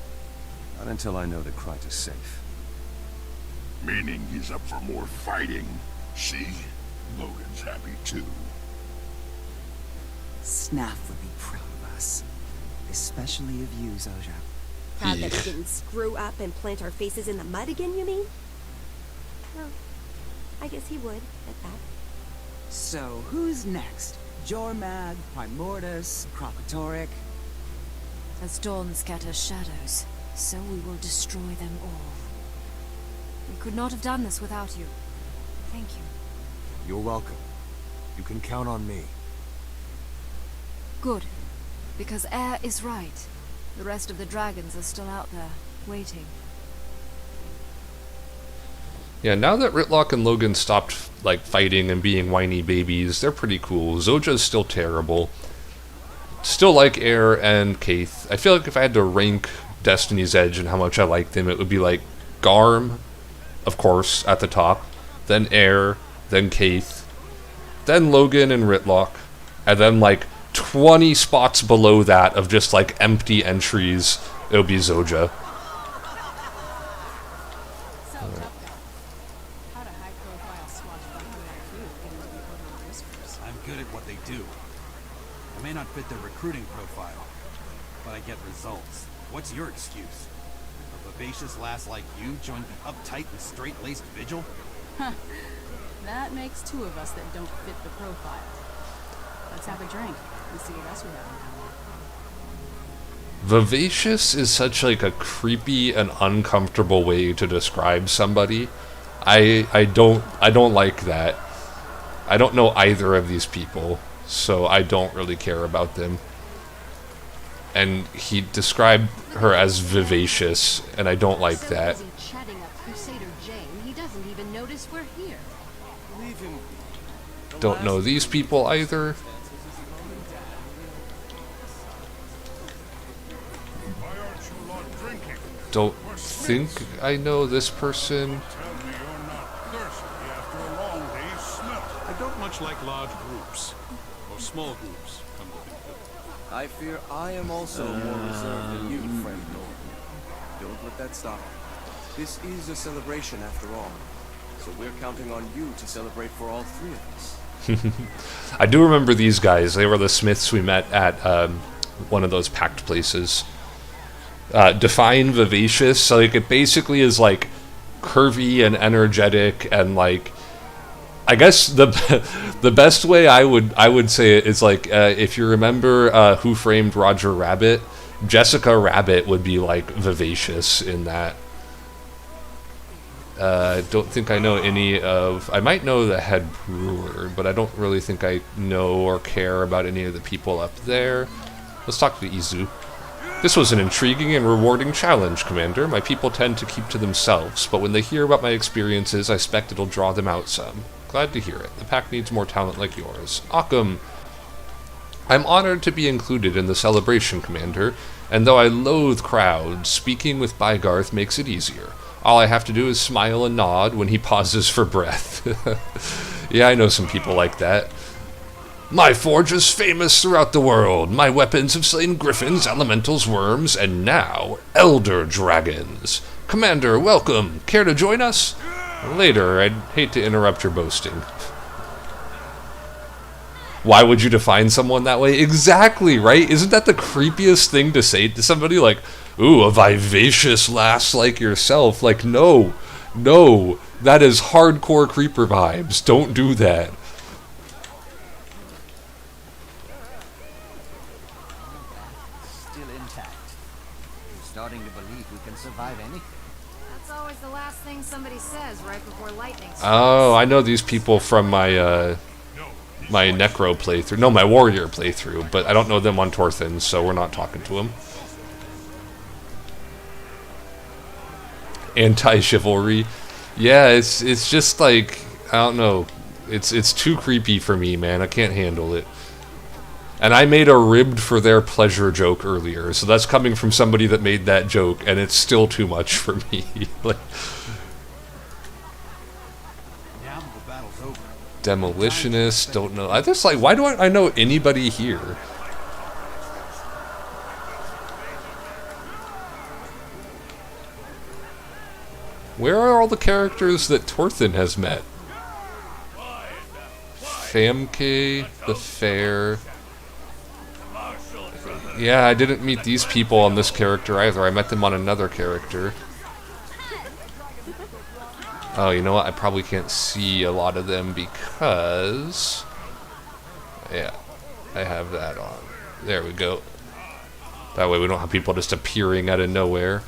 Not until I know that Kryt is safe. Meaning he's up for more fighting. See? Logan's happy too. Snaf would be proud of us. Especially of you, Zoja. Proud that we didn't screw up and plant our faces in the mud again, you mean? Well, I guess he would, at that. So, who's next? Jormag, Primordus, Krokatoric? As dawn scatters shadows, so we will destroy them all. We could not have done this without you. Thank you. You're welcome. You can count on me. Good. Because Air is right. The rest of the dragons are still out there, waiting. Yeah, now that Ritlock and Logan stopped fighting and being whiny babies, they're pretty cool. Zoja's still terrible. Still like Air and Kaith. I feel like if I had to rank Destiny's Edge and how much I like them, it would be Garm, of course, at the top, then Air, then Kaith, then Logan and Ritlock, and then 20 spots below that of just empty entries, it would be Zoja. I'm good at what they do. I may not fit their recruiting profile, but I get results. What's your excuse? vivacious lass like you joined the uptight and straight-laced vigil? Huh. That makes two of us that don't fit the profile. Let's have a drink and see what else we have in common. Vivacious is such like a creepy and uncomfortable way to describe somebody. I don't like that. I don't know either of these people, so I don't really care about them. And he described her as vivacious, and I don't like that. Chatting up Crusader Jane, he doesn't even notice we're here. Leave him. Don't know these people either. Don't think I know this person. I don't much like large groups, or small groups, come to think of it. I fear I am also more reserved than you, friend Norn. Don't let that stop you. This is a celebration after all, so we're counting on you to celebrate for all three of us. I do remember these guys. They were the Smiths we met at one of those packed places. Define vivacious, so like it basically is like curvy and energetic and like, I guess the best way I would say it is like if you remember Who Framed Roger Rabbit, Jessica Rabbit would be like vivacious in that. Don't think I know any of... I might know the head brewer, but I don't really think I know or care about any of the people up there. Let's talk to Izu. This was an intriguing and rewarding challenge, Commander. My people tend to keep to themselves, but when they hear about my experiences, I expect it'll draw them out some. Glad to hear it. The pack needs more talent like yours. Occam. I'm honored to be included in the celebration, Commander, and though I loathe crowds, speaking with Bygarth makes it easier. All I have to do is smile and nod when he pauses for breath. Yeah, I know some people like that. My forge is famous throughout the world. My weapons have slain griffins, elementals, worms, and now elder dragons. Commander, welcome. Care to join us? Later. I'd hate to interrupt your boasting. Why would you define someone that way? Exactly, right? Isn't that the creepiest thing to say to somebody? Like, ooh, a vivacious lass like yourself. Like, no. No. That is hardcore creeper vibes. Don't do that. Still intact. I'm starting to believe we can survive anything. That's always the last thing somebody says right before lightning strikes. Oh, I know these people from my my Necro playthrough. No, my Warrior playthrough, but I don't know them on Torthin, so we're not talking to them. Anti-chivalry. Yeah, it's just like, I don't know. It's too creepy for me, man. I can't handle it. And I made a ribbed for their pleasure joke earlier, so that's coming from somebody that made that joke, and it's still too much for me. Like, Demolitionist, don't know. I just like, why do I know anybody here? Where are all the characters that Torthin has met? Famke, the Fair. Yeah, I didn't meet these people on this character either. I met them on another character. Oh, you know what? I probably can't see a lot of them because... Yeah, I have that on. There we go. That way we don't have people just appearing out of nowhere.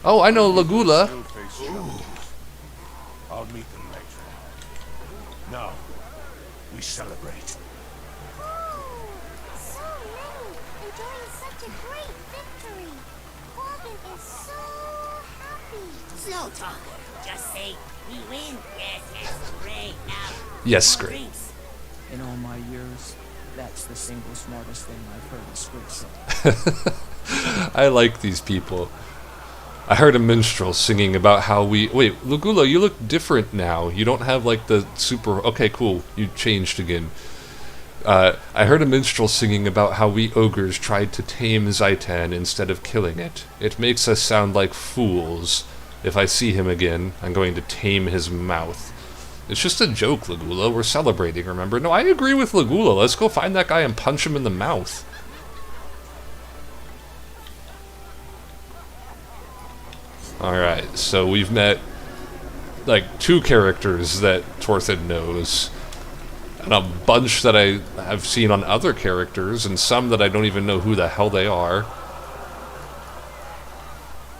Oh, I know Lagula. I'll meet them later. Now, we celebrate. So many, enjoying such a great victory. Corbin is so happy. Slow talk. Just say, we win. Yes, yes, great. Now, Yes, more great. drinks. In all my years, that's the single smartest thing I've heard a squid say. I like these people. I heard a minstrel singing about how we... Wait, Lagula, you look different now. You don't have, like, the super... Okay, cool. You changed again. I heard a minstrel singing about how we ogres tried to tame Zaitan instead of killing it. It makes us sound like fools. If I see him again, I'm going to tame his mouth. It's just a joke, Lagula. We're celebrating, remember? No, I agree with Lagula. Let's go find that guy and punch him in the mouth. Alright, so we've met like 2 characters that Torthin knows, and a bunch that I have seen on other characters, and some that I don't even know who the hell they are.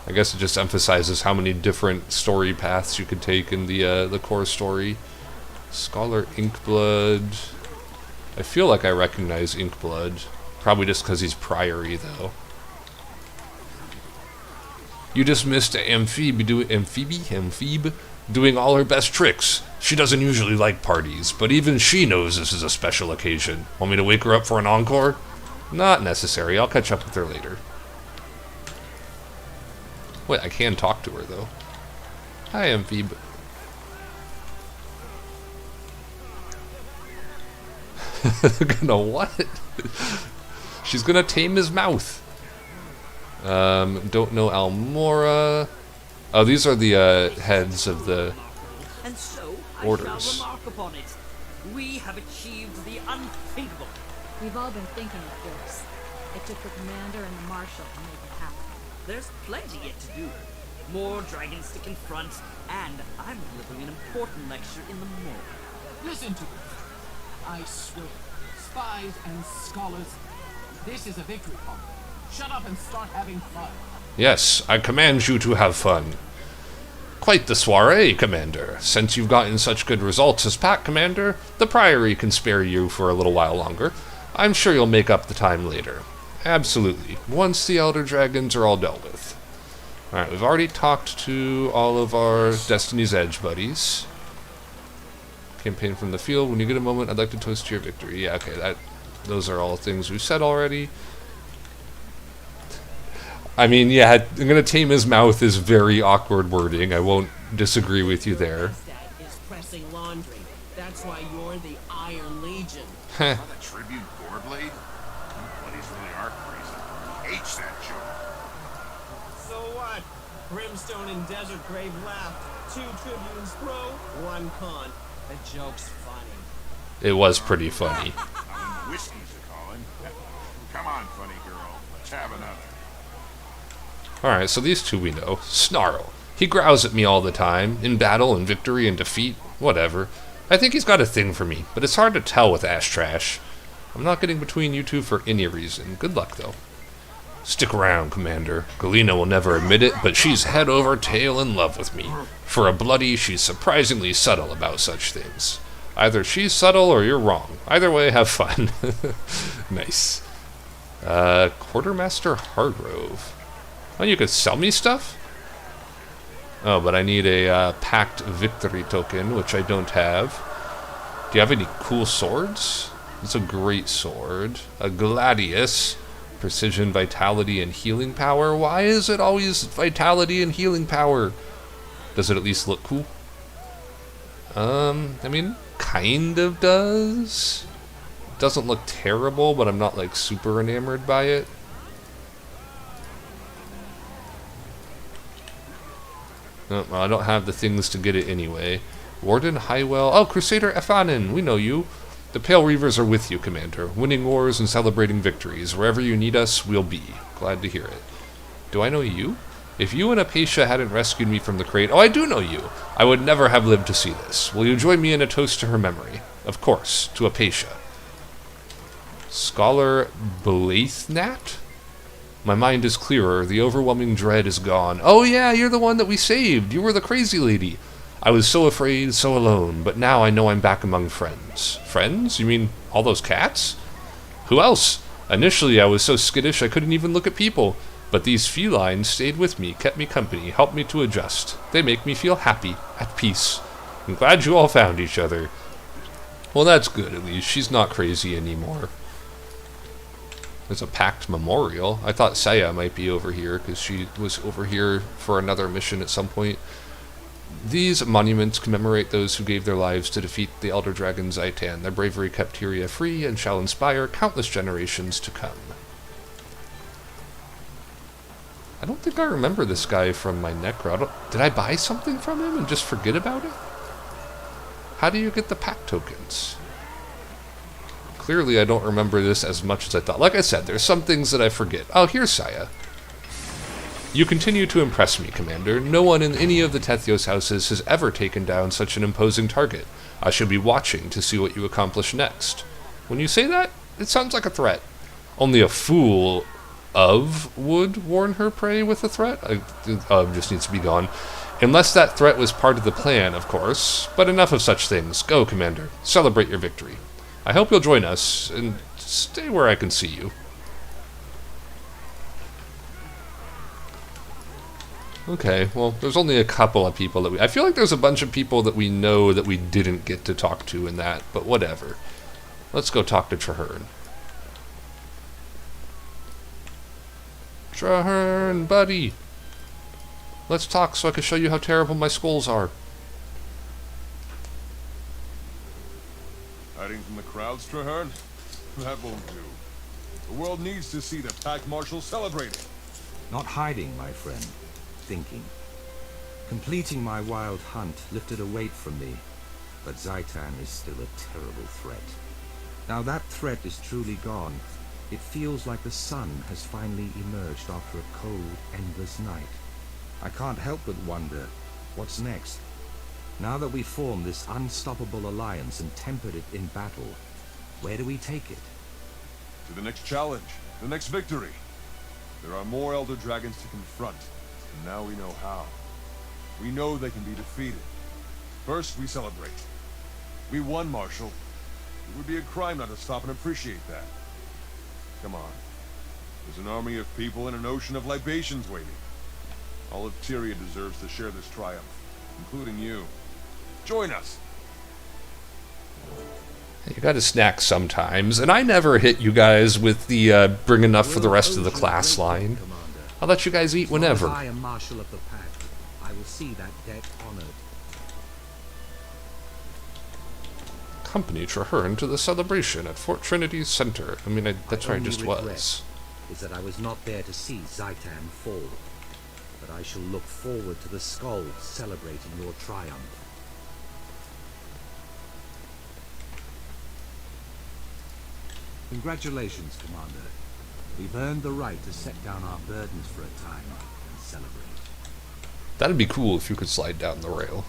I guess it just emphasizes how many different story paths you could take in the core story. Scholar Inkblood. I feel like I recognize Inkblood. Probably just because he's Priory, though. You just missed Amphib doing all her best tricks. She doesn't usually like parties, but even she knows this is a special occasion. Want me to wake her up for an encore? Not necessary. I'll catch up with her later. Wait, I can talk to her, though. Hi, Amphib. Gonna what? She's gonna tame his mouth. Don't know Almora. Oh, these are the heads of the And so, orders. I shall remark upon it. We have achieved the unthinkable. We've all been thinking of this. It took the commander and the marshal to make it happen. There's plenty yet to do. More dragons to confront, and I'm delivering an important lecture in the morning. Listen to me. I swear, spies and scholars, this is a victory call. Shut up and start having fun. Yes, I command you to have fun. Quite the soiree, Commander. Since you've gotten such good results as Pack Commander, the Priory can spare you for a little while longer. I'm sure you'll make up the time later. Absolutely, once the Elder Dragons are all dealt with. Alright, we've already talked to all of our Destiny's Edge buddies. Campaign from the field. When you get a moment, I'd like to toast your victory. Yeah, okay, those are all things we've said already. I mean, yeah, I'm gonna tame his mouth is very awkward wording. I won't disagree with you there. Is pressing laundry. That's why you're the Iron Legion. The tribute Goreblade? You buddies really are crazy. He hates that joke. So what? Brimstone and Desert Grave laughed. 2 tribunes pro, 1 con. The joke's funny. It was pretty funny. Whiskey's a calling. Come on, funny girl. Let's have another. Alright, so these 2 we know. Snarl. He growls at me all the time, in battle and victory and defeat, whatever. I think he's got a thing for me, but it's hard to tell with Ash Trash. I'm not getting between you 2 for any reason. Good luck, though. Stick around, Commander. Galena will never admit it, but she's head over tail in love with me. For a bloody, she's surprisingly subtle about such things. Either she's subtle or you're wrong. Either way, have fun. Nice. Quartermaster Hargrove. Oh, you could sell me stuff? Oh, but I need a packed victory token, which I don't have. Do you have any cool swords? It's a great sword. A Gladius. Precision, vitality, and healing power. Why is it always vitality and healing power? Does it at least look cool? I mean, kind of does. Doesn't look terrible, but I'm not like super enamored by it. Oh, well, I don't have the things to get it anyway. Warden Highwell. Oh, Crusader Efanin, we know you. The Pale Reavers are with you, Commander. Winning wars and celebrating victories. Wherever you need us, we'll be. Glad to hear it. Do I know you? If you and Apatia hadn't rescued me from the crate... Oh, I do know you. I would never have lived to see this. Will you join me in a toast to her memory? Of course, to Apatia. Scholar Blathnat? My mind is clearer. The overwhelming dread is gone. Oh yeah, you're the one that we saved. You were the crazy lady. I was so afraid, so alone, but now I know I'm back among friends. Friends? You mean all those cats? Who else? Initially, I was so skittish I couldn't even look at people, but these felines stayed with me, kept me company, helped me to adjust. They make me feel happy, at peace. I'm glad you all found each other. Well, that's good, at least. She's not crazy anymore. There's a packed memorial. I thought Saya might be over here, because she was over here for another mission at some point. These monuments commemorate those who gave their lives to defeat the Elder Dragon Zaitan. Their bravery kept Tyria free and shall inspire countless generations to come. I don't think I remember this guy from my Necro. Did I buy something from him and just forget about it? How do you get the pack tokens? Clearly I don't remember this as much as I thought. Like I said, there's some things that I forget. Oh, here's Saya. You continue to impress me, Commander. No one in any of the Tethios houses has ever taken down such an imposing target. I shall be watching to see what you accomplish next. When you say that, it sounds like a threat. Only a fool would warn her prey with a threat. Just needs to be gone. Unless that threat was part of the plan, of course. But enough of such things. Go, Commander. Celebrate your victory. I hope you'll join us, and stay where I can see you. Okay, well, there's only a couple of people that I feel like there's a bunch of people that we know that we didn't get to talk to in that, but whatever. Let's go talk to Traherne. Traherne, buddy! Let's talk so I can show you how terrible my skulls are. Hiding from the crowds, Traherne? That won't do. The world needs to see the Pack Marshal celebrating. Not hiding, my friend. Thinking. Completing my wild hunt lifted a weight from me, but Zaitan is still a terrible threat. Now that threat is truly gone. It feels like the sun has finally emerged after a cold, endless night. I can't help but wonder, what's next? Now that we've formed this unstoppable alliance and tempered it in battle, where do we take it? To the next challenge, the next victory. There are more Elder Dragons to confront, and now we know how. We know they can be defeated. First, we celebrate. We won, Marshal. It would be a crime not to stop and appreciate that. Come on. There's an army of people and an ocean of libations waiting. All of Tyria deserves to share this triumph, including you. Join us! You gotta snack sometimes, and I never hit you guys with the bring enough for the rest of the class line. I'll let you guys eat whenever. I am Marshal of the Pack. I will see that debt honored. Accompany Traherne to the celebration at Fort Trinity's center. I mean, that's where I just was. Is that I was not there to see Zaitan fall, but I shall look forward to the skulls celebrating your triumph. Congratulations, Commander. We've earned the right to set down our burdens for a time and celebrate. That'd be cool if you could slide down the rail.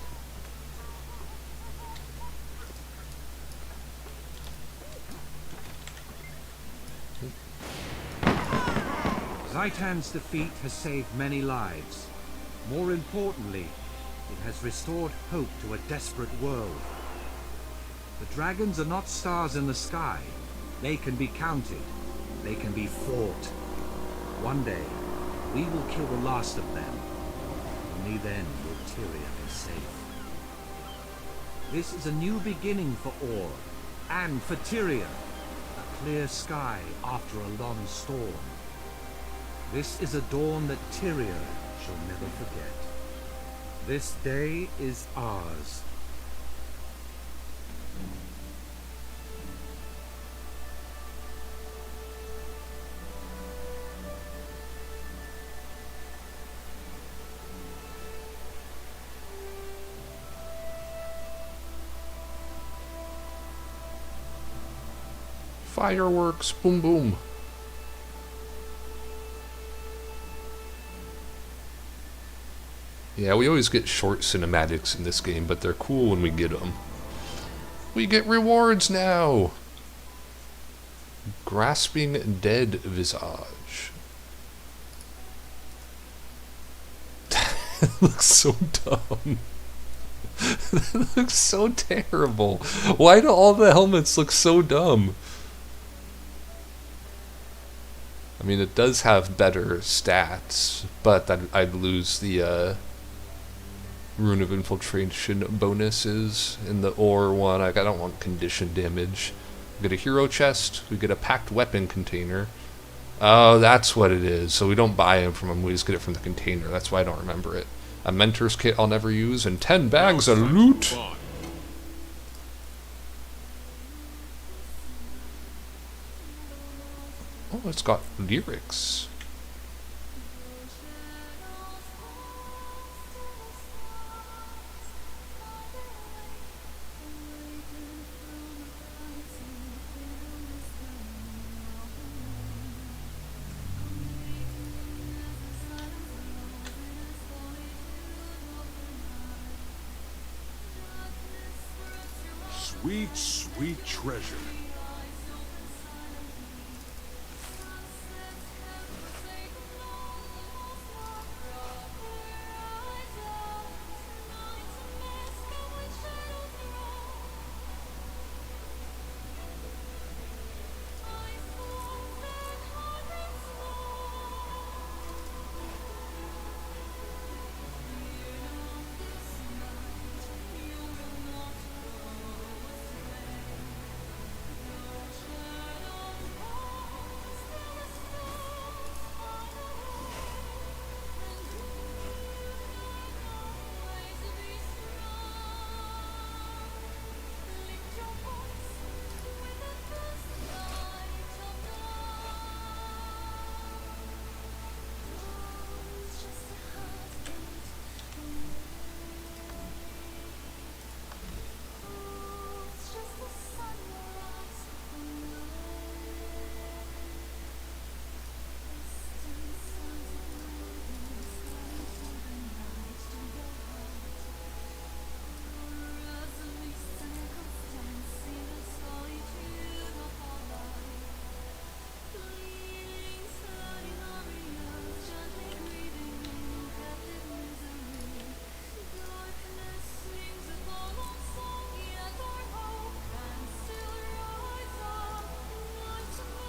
Zaitan's defeat has saved many lives. More importantly, it has restored hope to a desperate world. The dragons are not stars in the sky. They can be counted. They can be fought. One day, we will kill the last of them. Only then will Tyria be safe. This is a new beginning for Orr, and for Tyria. A clear sky after a long storm. This is a dawn that Tyria shall never forget. This day is ours. Fireworks, boom boom. Yeah, we always get short cinematics in this game, but they're cool when we get them. We get rewards now! Grasping Dead Visage. It looks so dumb. It looks so terrible. Why do all the helmets look so dumb? I mean, it does have better stats, but I'd lose the Rune of Infiltration bonuses in the ore one. I don't want condition damage. We get a hero chest. We get a packed weapon container. Oh, that's what it is. So we don't buy them from them. We just get it from the container. That's why I don't remember it. A mentor's kit I'll never use, and 10 bags of loot. Oh, it's got lyrics. Sweet, sweet treasure.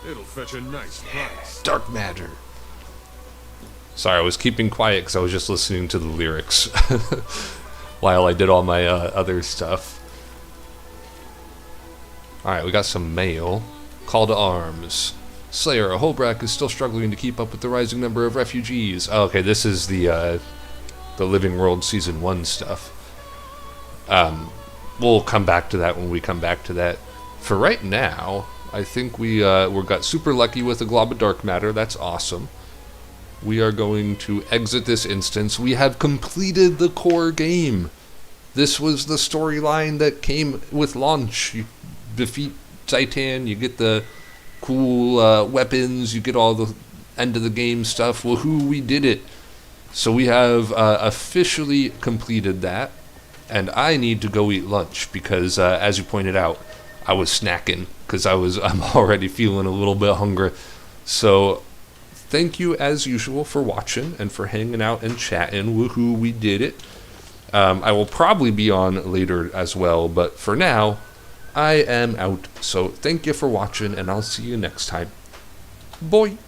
It'll fetch a nice price. Dark matter. Sorry, I was keeping quiet because I was just listening to the lyrics while I did all my other stuff. Alright, we got some mail. Call to arms. Slayer, Holbrook is still struggling to keep up with the rising number of refugees. Oh, okay, this is the Living World Season 1 stuff. We'll come back to that when we come back to that. For right now, I think we got super lucky with the glob of dark matter. That's awesome. We are going to exit this instance. We have completed the core game. This was the storyline that came with launch. You defeat Titan, you get the cool weapons, you get all the end of the game stuff. Woohoo, we did it. So we have officially completed that. And I need to go eat lunch because, as you pointed out, I was snacking because I'm already feeling a little bit hungry. So thank you as usual for watching and for hanging out and chatting. Woohoo, we did it. I will probably be on later as well, but for now, I am out. So thank you for watching, and I'll see you next time. Bye.